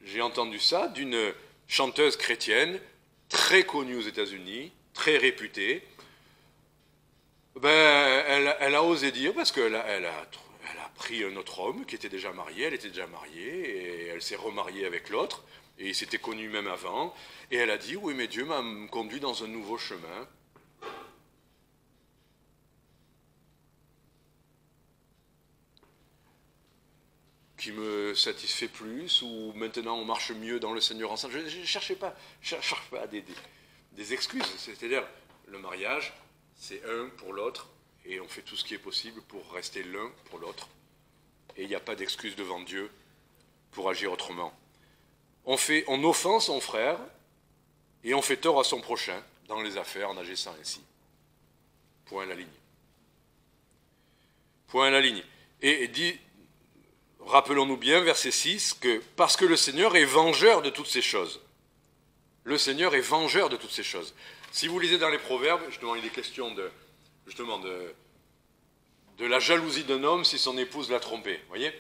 J'ai entendu ça d'une chanteuse chrétienne, très connue aux États-Unis, très réputée. Ben, elle a osé dire, parce qu'elle a pris un autre homme qui était déjà marié, elle était déjà mariée, et elle s'est remariée avec l'autre, et ils s'étaient connus même avant, et elle a dit, oui, mais Dieu m'a conduit dans un nouveau chemin. Qui me satisfait plus, ou maintenant on marche mieux dans le Seigneur ensemble. Je ne cherche pas des excuses, c'est-à-dire le mariage, c'est un pour l'autre, et on fait tout ce qui est possible pour rester l'un pour l'autre. Et il n'y a pas d'excuse devant Dieu pour agir autrement. On offense son frère, et on fait tort à son prochain dans les affaires en agissant ainsi. Point à la ligne. Point à la ligne. Et dit, rappelons-nous bien, verset 6, que parce que le Seigneur est vengeur de toutes ces choses. Le Seigneur est vengeur de toutes ces choses. Si vous lisez dans les Proverbes, justement, il est question de la jalousie d'un homme si son épouse l'a trompé, voyez,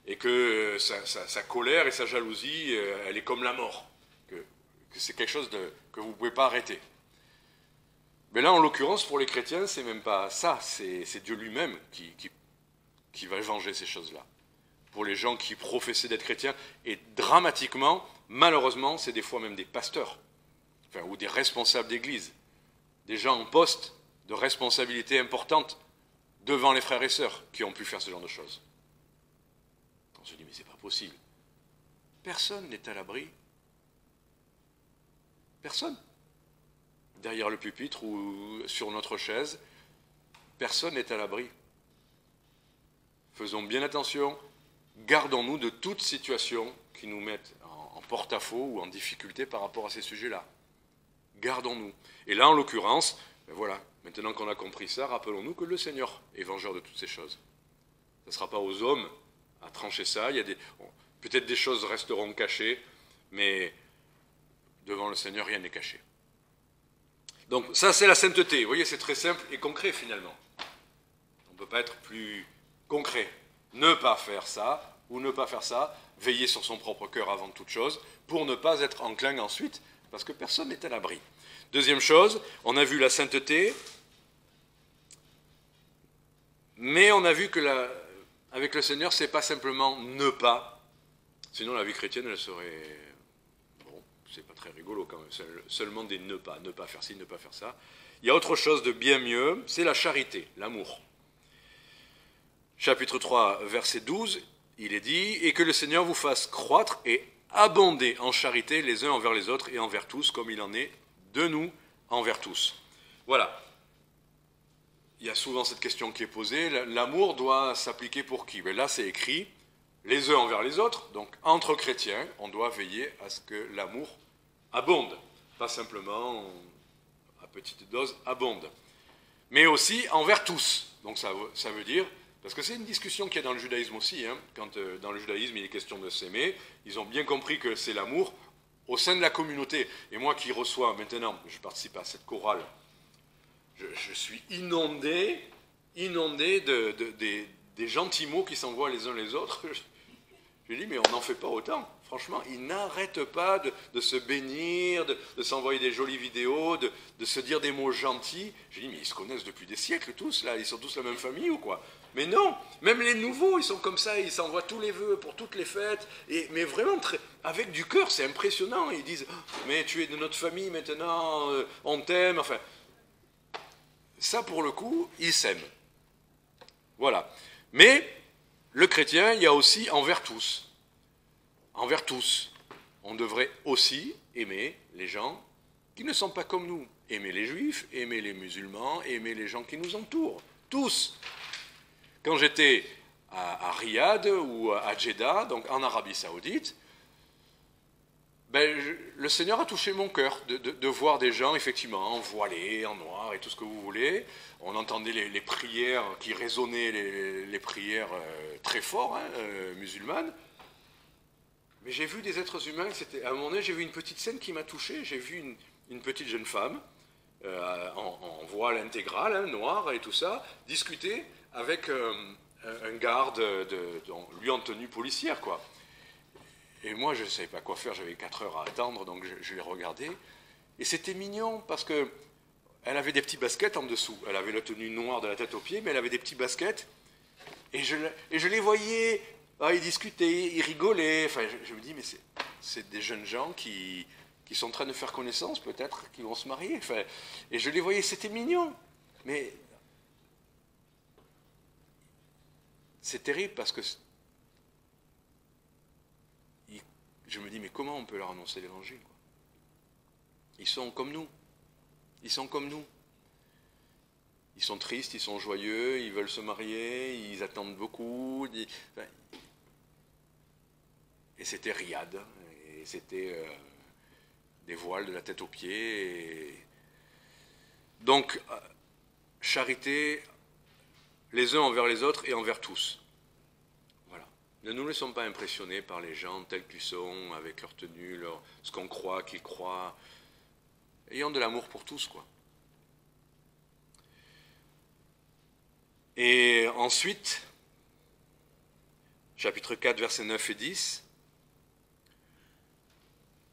et que sa colère et sa jalousie, elle est comme la mort, que c'est quelque chose que vous ne pouvez pas arrêter. Mais là, en l'occurrence, pour les chrétiens, c'est même pas ça, c'est Dieu lui-même qui va venger ces choses-là. Pour les gens qui professaient d'être chrétiens, et dramatiquement, malheureusement, c'est des fois même des pasteurs, enfin, ou des responsables d'église, des gens en poste de responsabilité importante devant les frères et sœurs qui ont pu faire ce genre de choses. On se dit, mais c'est pas possible. Personne n'est à l'abri. Personne. Derrière le pupitre ou sur notre chaise, personne n'est à l'abri. Faisons bien attention, gardons-nous de toute situation qui nous mette en porte-à-faux ou en difficulté par rapport à ces sujets-là. Gardons-nous. Et là, en l'occurrence, ben voilà, maintenant qu'on a compris ça, rappelons-nous que le Seigneur est vengeur de toutes ces choses. Ce ne sera pas aux hommes à trancher ça. Peut-être des choses resteront cachées, mais devant le Seigneur, rien n'est caché. Donc ça, c'est la sainteté. Vous voyez, c'est très simple et concret finalement. On ne peut pas être plus concret. Ne pas faire ça ou ne pas faire ça. Veiller sur son propre cœur avant toute chose pour ne pas être enclin ensuite, parce que personne n'est à l'abri. Deuxième chose, on a vu la sainteté, mais on a vu que avec le Seigneur, c'est pas simplement ne pas. Sinon, la vie chrétienne, elle serait... Bon, c'est pas très rigolo quand même, seulement des ne pas faire ci, ne pas faire ça. Il y a autre chose de bien mieux, c'est la charité, l'amour. Chapitre 3, verset 12, il est dit « Et que le Seigneur vous fasse croître et abonder en charité les uns envers les autres et envers tous, comme il en est de nous envers tous. » Voilà. Il y a souvent cette question qui est posée, l'amour doit s'appliquer pour qui? Ben là, c'est écrit, les uns envers les autres, donc entre chrétiens, on doit veiller à ce que l'amour abonde, pas simplement à petite dose, abonde, mais aussi envers tous. Donc ça veut dire, parce que c'est une discussion qu'il y a dans le judaïsme aussi, hein, quand dans le judaïsme il est question de s'aimer, ils ont bien compris que c'est l'amour au sein de la communauté. Et moi qui reçois maintenant, je participe à cette chorale, je suis inondé des gentils mots qui s'envoient les uns les autres. Je dis, mais on n'en fait pas autant. Franchement, ils n'arrêtent pas de se bénir, de s'envoyer des jolies vidéos, de se dire des mots gentils. Je dis, mais ils se connaissent depuis des siècles tous, là. Ils sont tous la même famille ou quoi? Mais non, même les nouveaux, ils sont comme ça, ils s'envoient tous les vœux pour toutes les fêtes. Mais vraiment, avec du cœur, c'est impressionnant. Ils disent, mais tu es de notre famille maintenant, on t'aime, enfin... Ça, pour le coup, ils s'aiment. Voilà. Mais le chrétien, il y a aussi envers tous. Envers tous. On devrait aussi aimer les gens qui ne sont pas comme nous. Aimer les juifs, aimer les musulmans, aimer les gens qui nous entourent. Tous. Quand j'étais à Riyad ou à Jeddah, donc en Arabie Saoudite, le Seigneur a touché mon cœur de voir des gens, effectivement, en voilés, en noir et tout ce que vous voulez. On entendait les prières qui résonnaient, les prières très fort, hein, musulmanes. Mais j'ai vu des êtres humains, à un moment donné, j'ai vu une petite scène qui m'a touché. J'ai vu une petite jeune femme, en voile intégral, hein, noir et tout ça, discuter avec un garde, lui en tenue policière, quoi. Et moi, je ne savais pas quoi faire, j'avais 4 heures à attendre, donc je l'ai regardé. Et c'était mignon, parce qu'elle avait des petits baskets en dessous. Elle avait la tenue noire de la tête aux pieds, mais elle avait des petits baskets. Et je les voyais, ils discutaient, ils rigolaient. Enfin, je me dis, mais c'est des jeunes gens qui sont en train de faire connaissance, peut-être, qui vont se marier. Enfin, et je les voyais, c'était mignon. Mais c'est terrible, parce que... Je me dis, mais comment on peut leur annoncer l'évangile, quoi? Ils sont comme nous. Ils sont comme nous. Ils sont tristes, ils sont joyeux, ils veulent se marier, ils attendent beaucoup. Et c'était Riyad. Et c'était des voiles de la tête aux pieds. Donc, charité les uns envers les autres et envers tous. Ne nous laissons pas impressionner par les gens tels qu'ils sont, avec leur tenue, ce qu'on croit, qu'ils croient. Ayons de l'amour pour tous, quoi. Et ensuite, chapitre 4, versets 9 et 10,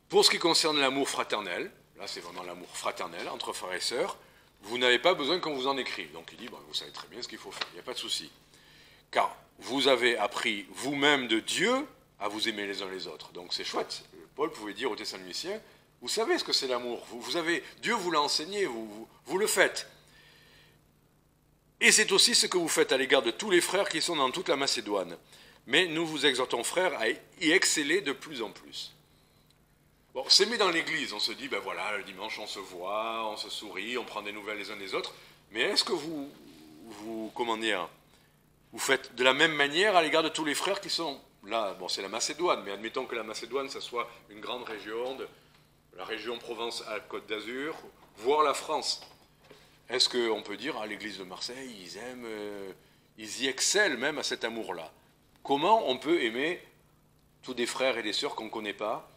pour ce qui concerne l'amour fraternel, là c'est vraiment l'amour fraternel entre frères et sœurs, vous n'avez pas besoin qu'on vous en écrive. Donc il dit, vous savez très bien ce qu'il faut faire, il n'y a pas de souci. Car vous avez appris vous-même de Dieu à vous aimer les uns les autres. Donc c'est chouette. Paul pouvait dire aux Thessaloniciens, vous savez ce que c'est l'amour. Dieu vous l'a enseigné, vous le faites. Et c'est aussi ce que vous faites à l'égard de tous les frères qui sont dans toute la Macédoine. Mais nous vous exhortons, frères, à y exceller de plus en plus. Bon, s'aimer dans l'église, on se dit, ben voilà, le dimanche on se voit, on se sourit, on prend des nouvelles les uns des autres. Mais est-ce que comment dire, vous faites de la même manière à l'égard de tous les frères qui sont là? Bon, c'est la Macédoine, mais admettons que la Macédoine, ça soit une grande région, la région Provence-Alpes-Côte d'Azur, voire la France. Est-ce qu'on peut dire, à l'église de Marseille, ils aiment, ils y excellent même à cet amour-là? Comment on peut aimer tous des frères et des sœurs qu'on ne connaît pas,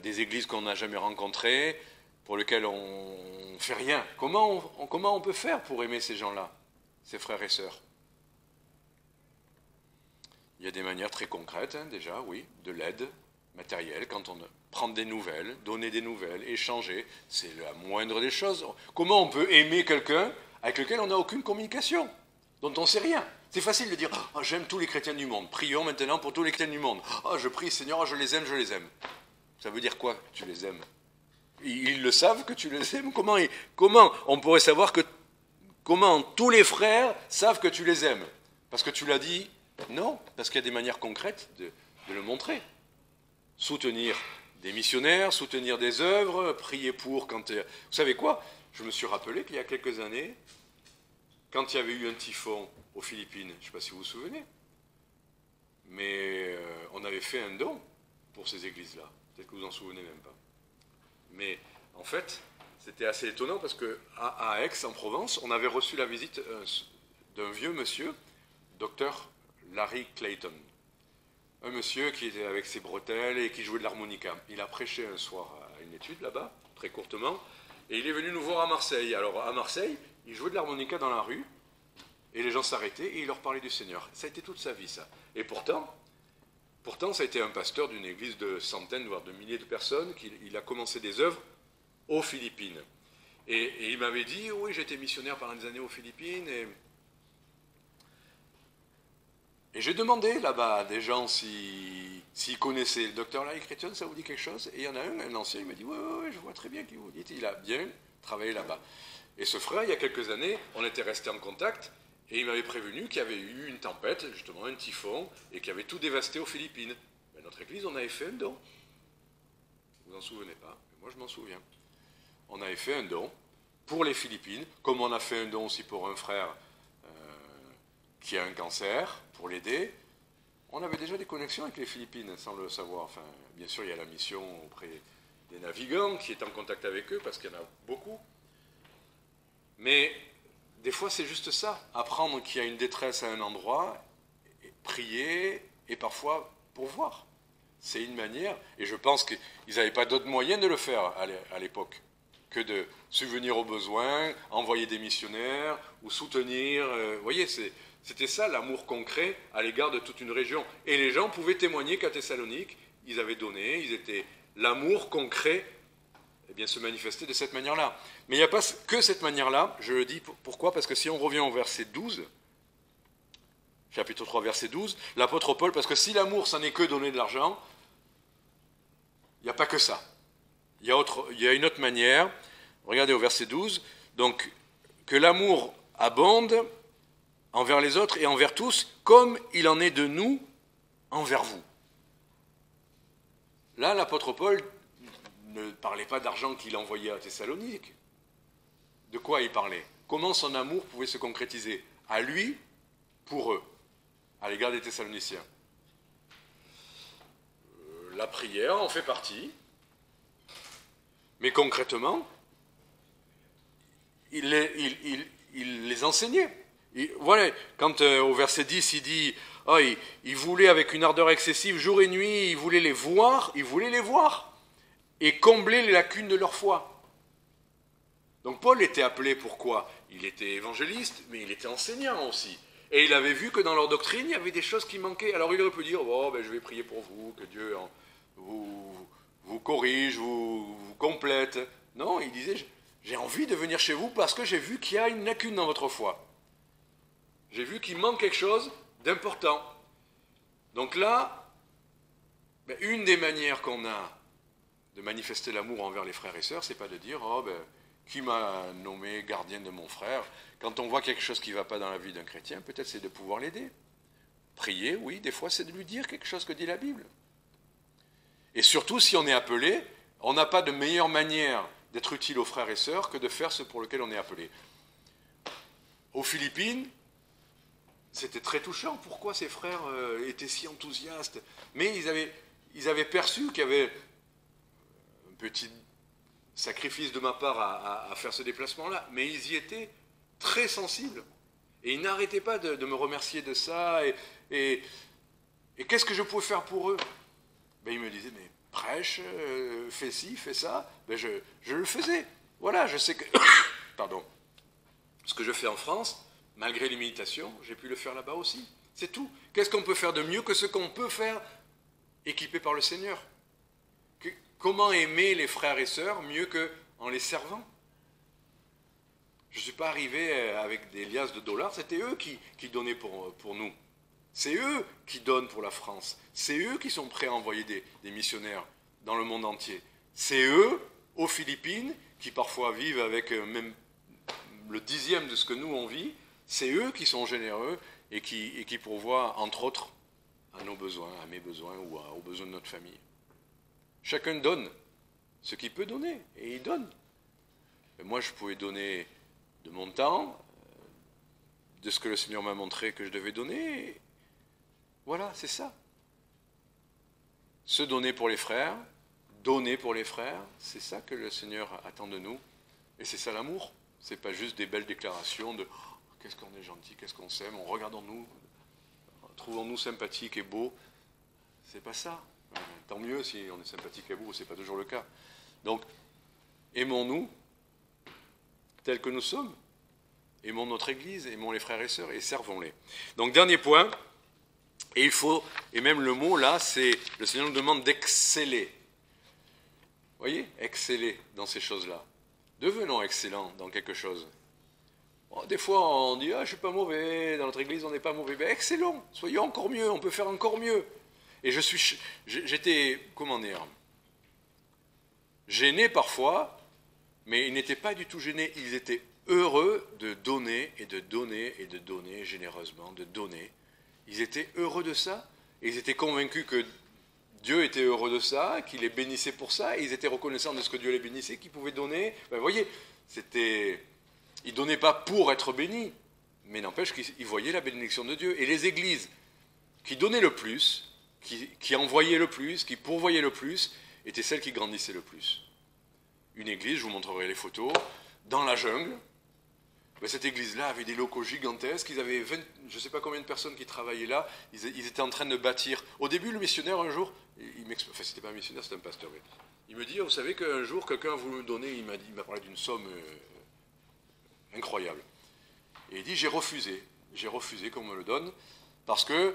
des églises qu'on n'a jamais rencontrées, pour lesquelles on ne fait rien? Comment on peut faire pour aimer ces gens-là, ces frères et sœurs? Il y a des manières très concrètes, hein, déjà, oui, de l'aide matérielle, quand on prend des nouvelles, donner des nouvelles, échanger, c'est la moindre des choses. Comment on peut aimer quelqu'un avec lequel on n'a aucune communication, dont on ne sait rien? C'est facile de dire « j'aime tous les chrétiens du monde, prions maintenant pour tous les chrétiens du monde. Je prie Seigneur, je les aime, je les aime. » Ça veut dire quoi, tu les aimes? Ils le savent que tu les aimes? Comment on pourrait savoir comment tous les frères savent que tu les aimes? Parce que tu l'as dit? Non, parce qu'il y a des manières concrètes de le montrer. Soutenir des missionnaires, soutenir des œuvres, prier pour quand... Vous savez quoi? Je me suis rappelé qu'il y a quelques années, quand il y avait eu un typhon aux Philippines, je ne sais pas si vous vous souvenez, mais on avait fait un don pour ces églises-là. Peut-être que vous en souvenez même pas. Mais en fait, c'était assez étonnant parce qu'à Aix, en Provence, on avait reçu la visite d'un vieux monsieur, docteur Larry Clayton. Un monsieur qui était avec ses bretelles et qui jouait de l'harmonica. Il a prêché un soir à une étude là-bas, très courtement, et il est venu nous voir à Marseille. Alors à Marseille, il jouait de l'harmonica dans la rue, et les gens s'arrêtaient et il leur parlait du Seigneur. Ça a été toute sa vie, ça. Et pourtant, ça a été un pasteur d'une église de centaines, voire de milliers de personnes, qu'il a commencé des œuvres aux Philippines. Et il m'avait dit, oui, j'étais missionnaire pendant des années aux Philippines, et j'ai demandé là-bas à des gens s'ils connaissaient le docteur Larry Clayton, ça vous dit quelque chose? Et il y en a un ancien, il m'a dit, oui, je vois très bien qui vous dites, il a bien travaillé là-bas. Et ce frère, il y a quelques années, on était restés en contact, et il m'avait prévenu qu'il y avait eu une tempête, justement un typhon, et qu'il avait tout dévasté aux Philippines. Mais notre église, on avait fait un don. Vous vous en souvenez pas, mais moi je m'en souviens. On avait fait un don pour les Philippines, comme on a fait un don aussi pour un frère qui a un cancer, pour l'aider. On avait déjà des connexions avec les Philippines, sans le savoir. Enfin, bien sûr, il y a la mission auprès des navigants, qui est en contact avec eux, parce qu'il y en a beaucoup. Mais des fois, c'est juste ça. Apprendre qu'il y a une détresse à un endroit, et prier, et parfois pourvoir. C'est une manière, et je pense qu'ils n'avaient pas d'autre moyen de le faire à l'époque, que de subvenir aux besoins, envoyer des missionnaires, ou soutenir. Vous voyez, c'était ça l'amour concret à l'égard de toute une région. Et les gens pouvaient témoigner qu'à Thessalonique, ils avaient donné, l'amour concret se manifestait de cette manière-là. Mais il n'y a pas que cette manière-là, je le dis pourquoi? Parce que si on revient au verset 12, chapitre 3, verset 12, l'apôtre Paul, parce que si l'amour, ça n'est que donner de l'argent, il n'y a pas que ça. Il y a une autre manière. Regardez au verset 12, donc, que l'amour abonde envers les autres et envers tous, comme il en est de nous envers vous. Là, l'apôtre Paul ne parlait pas d'argent qu'il envoyait à Thessalonique. De quoi il parlait? Comment son amour pouvait se concrétiser? À lui, pour eux, à l'égard des Thessaloniciens. La prière en fait partie, mais concrètement, il les enseignait. Voilà, quand au verset 10, il dit il voulait avec une ardeur excessive, jour et nuit, il voulait les voir, et combler les lacunes de leur foi. Donc Paul était appelé pourquoi? Il était évangéliste, mais il était enseignant aussi. Et il avait vu que dans leur doctrine, il y avait des choses qui manquaient. Alors il aurait pu dire, je vais prier pour vous, que Dieu vous corrige, vous complète. Non, il disait, j'ai envie de venir chez vous parce que j'ai vu qu'il y a une lacune dans votre foi. J'ai vu qu'il manque quelque chose d'important. Donc là, une des manières qu'on a de manifester l'amour envers les frères et sœurs, c'est pas de dire, qui m'a nommé gardien de mon frère. Quand on voit quelque chose qui ne va pas dans la vie d'un chrétien, peut-être c'est de pouvoir l'aider. Prier, oui, des fois c'est de lui dire quelque chose que dit la Bible. Et surtout, si on est appelé, on n'a pas de meilleure manière d'être utile aux frères et sœurs que de faire ce pour lequel on est appelé. Aux Philippines, c'était très touchant. Pourquoi ces frères étaient si enthousiastes? Mais ils avaient perçu qu'il y avait un petit sacrifice de ma part à faire ce déplacement-là. Mais ils y étaient très sensibles. Et ils n'arrêtaient pas de me remercier de ça. Et qu'est-ce que je pouvais faire pour eux? Ben, ils me disaient, mais prêche, fais ci, fais ça. Ben, je le faisais. Voilà, je sais que... Pardon. Ce que je fais en France, malgré l'imitation, j'ai pu le faire là-bas aussi. C'est tout. Qu'est-ce qu'on peut faire de mieux que ce qu'on peut faire équipé par le Seigneur? Comment aimer les frères et sœurs mieux qu'en les servant? Je ne suis pas arrivé avec des liasses de dollars, c'était eux qui donnaient pour nous. C'est eux qui donnent pour la France. C'est eux qui sont prêts à envoyer des missionnaires dans le monde entier. C'est eux, aux Philippines, qui parfois vivent avec même le 10e de ce que nous on vit. C'est eux qui sont généreux et qui pourvoient, entre autres, à nos besoins, à mes besoins ou aux besoins de notre famille. Chacun donne ce qu'il peut donner, et il donne. Et moi, je pouvais donner de mon temps, de ce que le Seigneur m'a montré que je devais donner. Voilà, c'est ça. Se donner pour les frères, donner pour les frères, c'est ça que le Seigneur attend de nous. Et c'est ça l'amour. C'est pas juste des belles déclarations de oh, qu'est-ce qu'on est gentil, qu'est-ce qu'on s'aime, regardons-nous, trouvons-nous sympathiques et beaux. C'est pas ça. Tant mieux si on est sympathique et beau, c'est pas toujours le cas. Donc, aimons-nous tels que nous sommes. Aimons notre Église, aimons les frères et sœurs et servons-les. Donc, dernier point, et même le mot là, c'est, le Seigneur nous demande d'exceller. Vous voyez, exceller dans ces choses-là. Devenons excellents dans quelque chose. Bon, des fois, on dit, ah, je ne suis pas mauvais, dans notre Église, on n'est pas mauvais. Ben, excellons, soyons encore mieux, on peut faire encore mieux. Et j'étais, comment dire, gêné parfois, mais ils n'étaient pas du tout gênés, ils étaient heureux de donner et de donner et de donner généreusement, de donner. Ils étaient heureux de ça, et ils étaient convaincus que Dieu était heureux de ça, qu'il les bénissait pour ça, et ils étaient reconnaissants de ce que Dieu les bénissait, qu'ils pouvaient donner. Ben, vous voyez, ils ne donnaient pas pour être bénis, mais n'empêche qu'ils voyaient la bénédiction de Dieu. Et les églises qui donnaient le plus, qui envoyaient le plus, qui pourvoyaient le plus, étaient celles qui grandissaient le plus. Une église, je vous montrerai les photos, dans la jungle. Ben, cette église-là avait des locaux gigantesques, ils avaient je ne sais pas combien de personnes qui travaillaient là, ils étaient en train de bâtir. Au début, le missionnaire, un jour, enfin c'était pas un missionnaire, c'était un pasteur, mais il me dit, vous savez qu'un jour, quelqu'un a voulu me donner, il m'a parlé d'une somme incroyable. Et il dit, j'ai refusé qu'on me le donne, parce que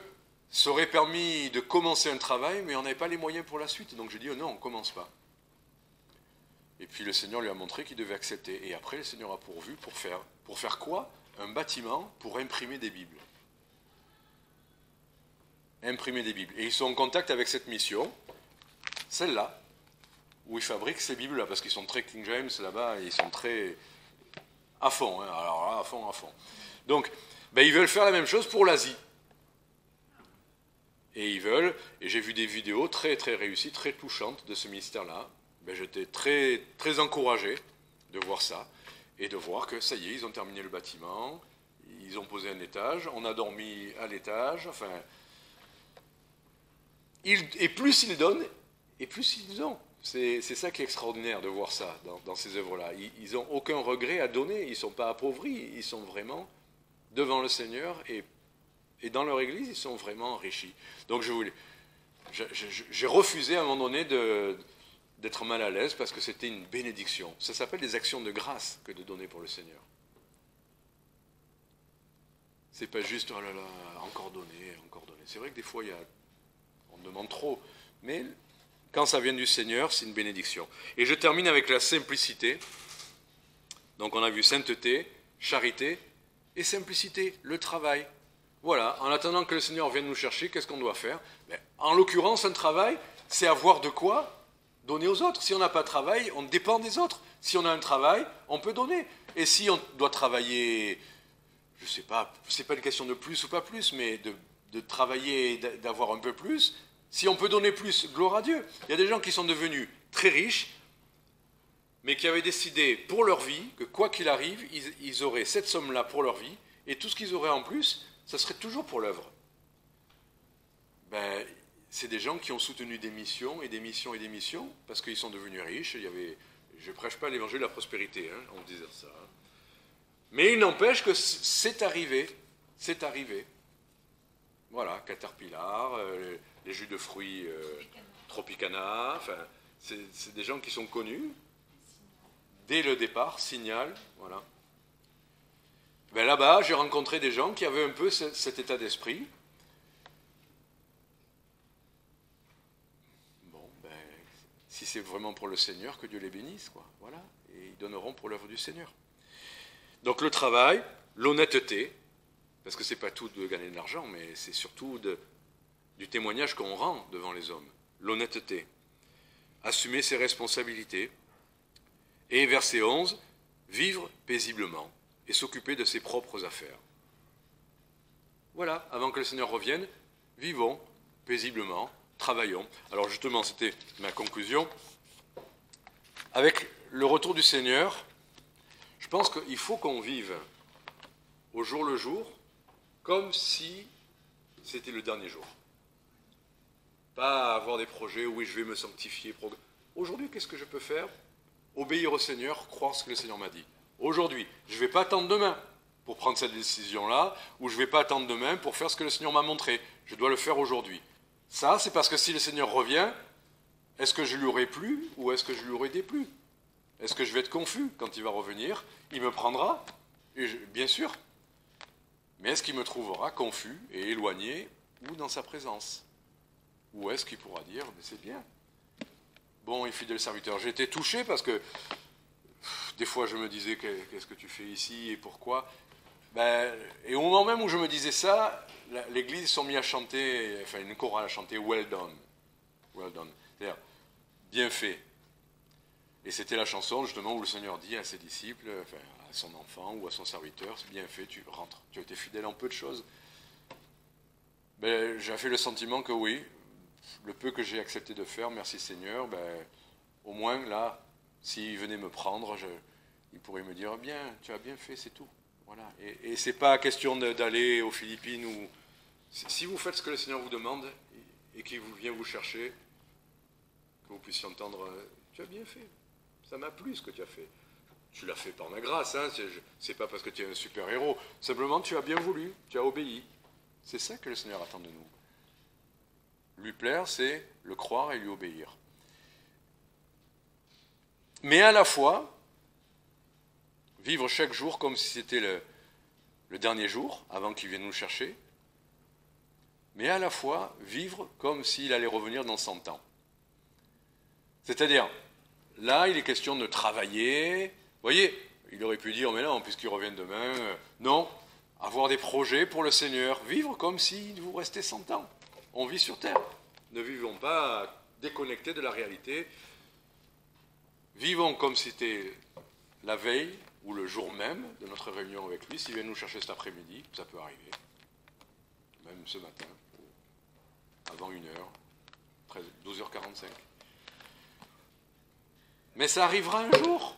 ça aurait permis de commencer un travail, mais on n'avait pas les moyens pour la suite. Donc j'ai dit, oh non, on ne commence pas. Et puis le Seigneur lui a montré qu'il devait accepter. Et après, le Seigneur a pourvu pour faire quoi? Un bâtiment pour imprimer des Bibles. Imprimer des Bibles. Et ils sont en contact avec cette mission, celle-là, où ils fabriquent ces Bibles-là, parce qu'ils sont très King James là-bas, et ils sont très à fond, hein, alors là, à fond. Donc, ben, ils veulent faire la même chose pour l'Asie. Et j'ai vu des vidéos très très réussies, très touchantes de ce ministère-là. Ben, j'étais très, très encouragé de voir ça, et de voir que ça y est, ils ont terminé le bâtiment, ils ont posé un étage, on a dormi à l'étage, enfin... Et plus ils donnent, et plus ils ont. C'est ça qui est extraordinaire de voir ça dans ces œuvres-là. Ils n'ont aucun regret à donner, ils ne sont pas appauvris, ils sont vraiment devant le Seigneur, et dans leur église, ils sont vraiment enrichis. Donc j'ai refusé à un moment donné d'être mal à l'aise parce que c'était une bénédiction. Ça s'appelle des actions de grâce que de donner pour le Seigneur. C'est pas juste, oh là là, encore donner. C'est vrai que des fois, on demande trop, mais quand ça vient du Seigneur, c'est une bénédiction. Et je termine avec la simplicité. Donc on a vu sainteté, charité et simplicité, le travail. Voilà, en attendant que le Seigneur vienne nous chercher, qu'est-ce qu'on doit faire? En l'occurrence, un travail, c'est avoir de quoi donner aux autres. Si on n'a pas de travail, on dépend des autres. Si on a un travail, on peut donner. Et si on doit travailler, je ne sais pas, c'est pas une question de plus ou pas plus, mais de travailler et d'avoir un peu plus, si on peut donner plus, gloire à Dieu. Il y a des gens qui sont devenus très riches, mais qui avaient décidé pour leur vie que quoi qu'il arrive, ils auraient cette somme-là pour leur vie, et tout ce qu'ils auraient en plus, ça serait toujours pour l'œuvre. Ben, c'est des gens qui ont soutenu des missions et des missions et des missions, parce qu'ils sont devenus riches. Je ne prêche pas l'évangile de la prospérité, hein, en disant ça. Hein. Mais il n'empêche que c'est arrivé. C'est arrivé. Voilà, Caterpillar, les jus de fruits Tropicana, enfin, c'est des gens qui sont connus. Dès le départ, Signal, voilà. Ben là-bas, j'ai rencontré des gens qui avaient un peu cet état d'esprit. Bon, ben, si c'est vraiment pour le Seigneur, que Dieu les bénisse, quoi. Voilà. Et ils donneront pour l'œuvre du Seigneur. Donc le travail, l'honnêteté, parce que c'est pas tout de gagner de l'argent, mais c'est surtout du témoignage qu'on rend devant les hommes. L'honnêteté. Assumer ses responsabilités. Et verset 11, vivre paisiblement et s'occuper de ses propres affaires. Voilà, avant que le Seigneur revienne, vivons paisiblement, travaillons. Alors justement, c'était ma conclusion. Avec le retour du Seigneur, je pense qu'il faut qu'on vive au jour le jour comme si c'était le dernier jour. Pas avoir des projets où oui, je vais me sanctifier. Aujourd'hui, qu'est-ce que je peux faire ? Obéir au Seigneur, croire ce que le Seigneur m'a dit. Aujourd'hui, je ne vais pas attendre demain pour prendre cette décision-là, ou je ne vais pas attendre demain pour faire ce que le Seigneur m'a montré. Je dois le faire aujourd'hui. Ça, c'est parce que si le Seigneur revient, est-ce que je lui aurai plu ou est-ce que je lui aurai déplu ? Est-ce que je vais être confus quand il va revenir ? Il me prendra, bien sûr. Mais est-ce qu'il me trouvera confus et éloigné ou dans sa présence ? Ou est-ce qu'il pourra dire, mais c'est bien ? Bon et fidèle serviteur, j'ai été touché parce que des fois je me disais qu'est-ce que tu fais ici et pourquoi. Et au moment même où je me disais ça, l'église s'est mise à chanter, enfin une chorale à chanter well done. Well done. C'est-à-dire bien fait. Et c'était la chanson justement où le Seigneur dit à ses disciples, enfin à son enfant ou à son serviteur, c'est bien fait, tu rentres, tu as été fidèle en peu de choses. J'ai fait le sentiment que oui, le peu que j'ai accepté de faire, merci Seigneur, au moins là, s'il venait me prendre, il pourrait me dire, bien, tu as bien fait, c'est tout. Voilà. Et c'est pas question d'aller aux Philippines ou... Si vous faites ce que le Seigneur vous demande et qu'il vient vous chercher, que vous puissiez entendre, tu as bien fait, ça m'a plu ce que tu as fait. Tu l'as fait par ma grâce, hein, c'est pas parce que tu es un super héros, simplement tu as bien voulu, tu as obéi. C'est ça que le Seigneur attend de nous. Lui plaire, c'est le croire et lui obéir. Mais à la fois, vivre chaque jour comme si c'était le dernier jour, avant qu'il vienne nous chercher, mais à la fois, vivre comme s'il allait revenir dans 100 ans. C'est-à-dire, là, il est question de travailler. Vous voyez, il aurait pu dire, mais non, puisqu'il revient demain, non, avoir des projets pour le Seigneur, vivre comme si vous restez 100 ans. On vit sur terre. Ne vivons pas déconnectés de la réalité. Vivons comme si c'était la veille ou le jour même de notre réunion avec lui. S'il vient nous chercher cet après-midi, ça peut arriver. Même ce matin, avant 1h, 12h45. Mais ça arrivera un jour.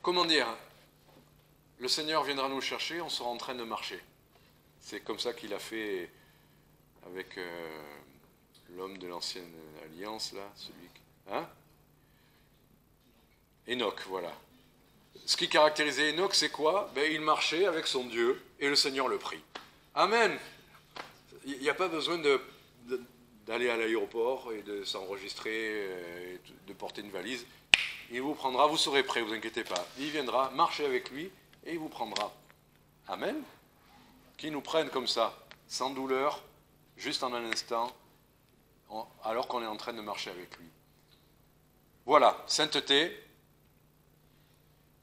Comment dire ? Le Seigneur viendra nous chercher, on sera en train de marcher. C'est comme ça qu'il a fait avec l'homme de l'ancienne alliance, là, celui... Hein ? Enoch, voilà. Ce qui caractérisait Enoch, c'est quoi ? Il marchait avec son Dieu et le Seigneur le prit. Amen. Il n'y a pas besoin d'aller à l'aéroport et de s'enregistrer, et de porter une valise. Il vous prendra, vous serez prêts, vous inquiétez pas. Il viendra, marchez avec lui et il vous prendra. Amen. Qu'il nous prenne comme ça, sans douleur, juste en un instant, alors qu'on est en train de marcher avec lui. Voilà, sainteté,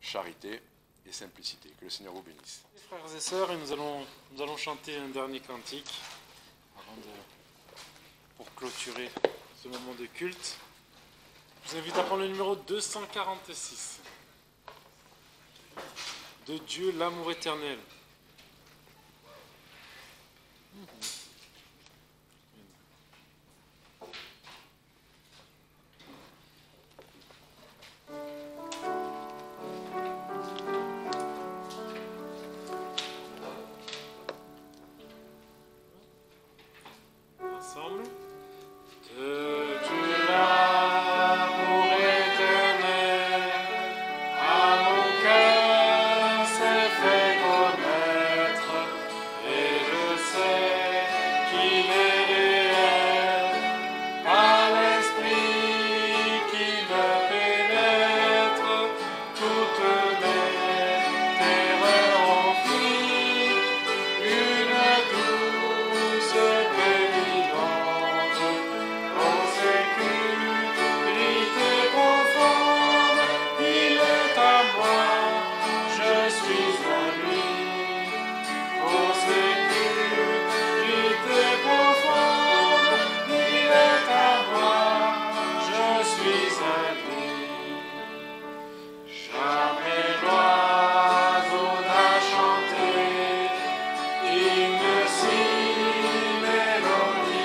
charité et simplicité. Que le Seigneur vous bénisse. Frères et sœurs, et nous allons chanter un dernier cantique pour clôturer. clôturer ce moment de culte. Je vous invite à prendre le numéro 246. De Dieu, l'amour éternel. Ensemble. De Dieu, l'amour éternel, à mon cœur s'est fait connaître, et je sais qu'il est réel, par l'esprit qui me pénètre, toutes mes terreurs ont fui, une douce prévidence, ô sécurité profonde, il est à moi, je suis à lui. Ô sécurité profonde, il est à moi, je suis à lui. Jamais l'oiseau n'a chanté hymne si mélodieuse,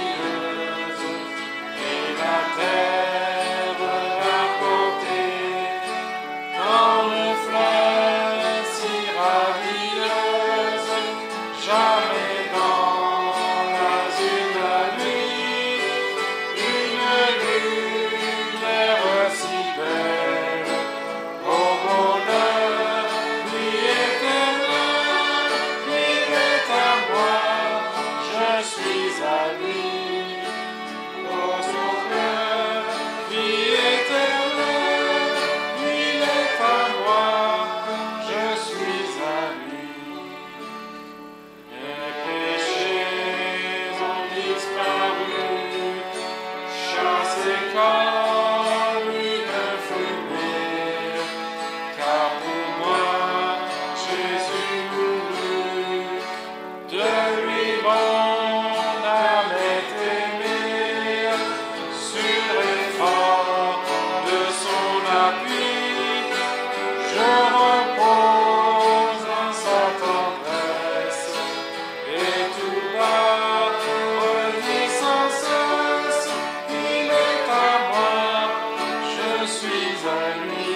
et la terre a porté tant de fleurs si ravilleuses. Jamais dans l'azur de la nuit une lumière si belle. Au bonheur, lui éternel, il est à moi, je suis à lui. Au sauveur, vie éternelle, il est à moi, je suis à lui. Mes péchés ont disparu, chassés comme une fumée, car pour moi, Jésus mourut, de lui mon âme est aimée, sûr et fort de son appui, je repose en sa tendresse, et tout bas redit sans cesse, il est à moi, je suis à lui.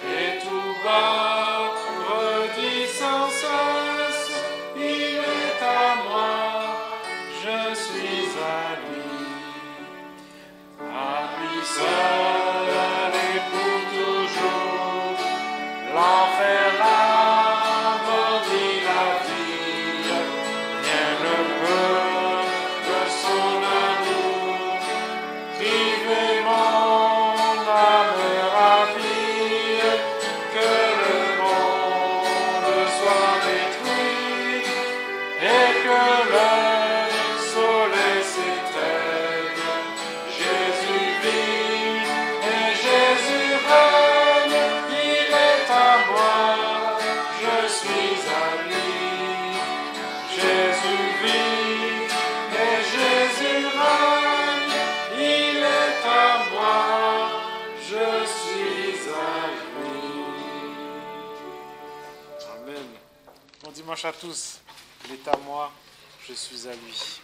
Et tout bas redit sans cesse, il est à moi, je suis à lui. À lui seul et pour toujours, l'enfer, la mort et la vie, rien ne peut de son amour priver mon âme ravie, que le monde soit détruit et que le soleil s'éteigne. Jésus vit et Jésus règne, il est à moi, je suis à lui. Jésus vit et Jésus règne, il est à moi, je suis à lui. Amen. Bon dimanche à tous. Il est à moi, je suis à lui.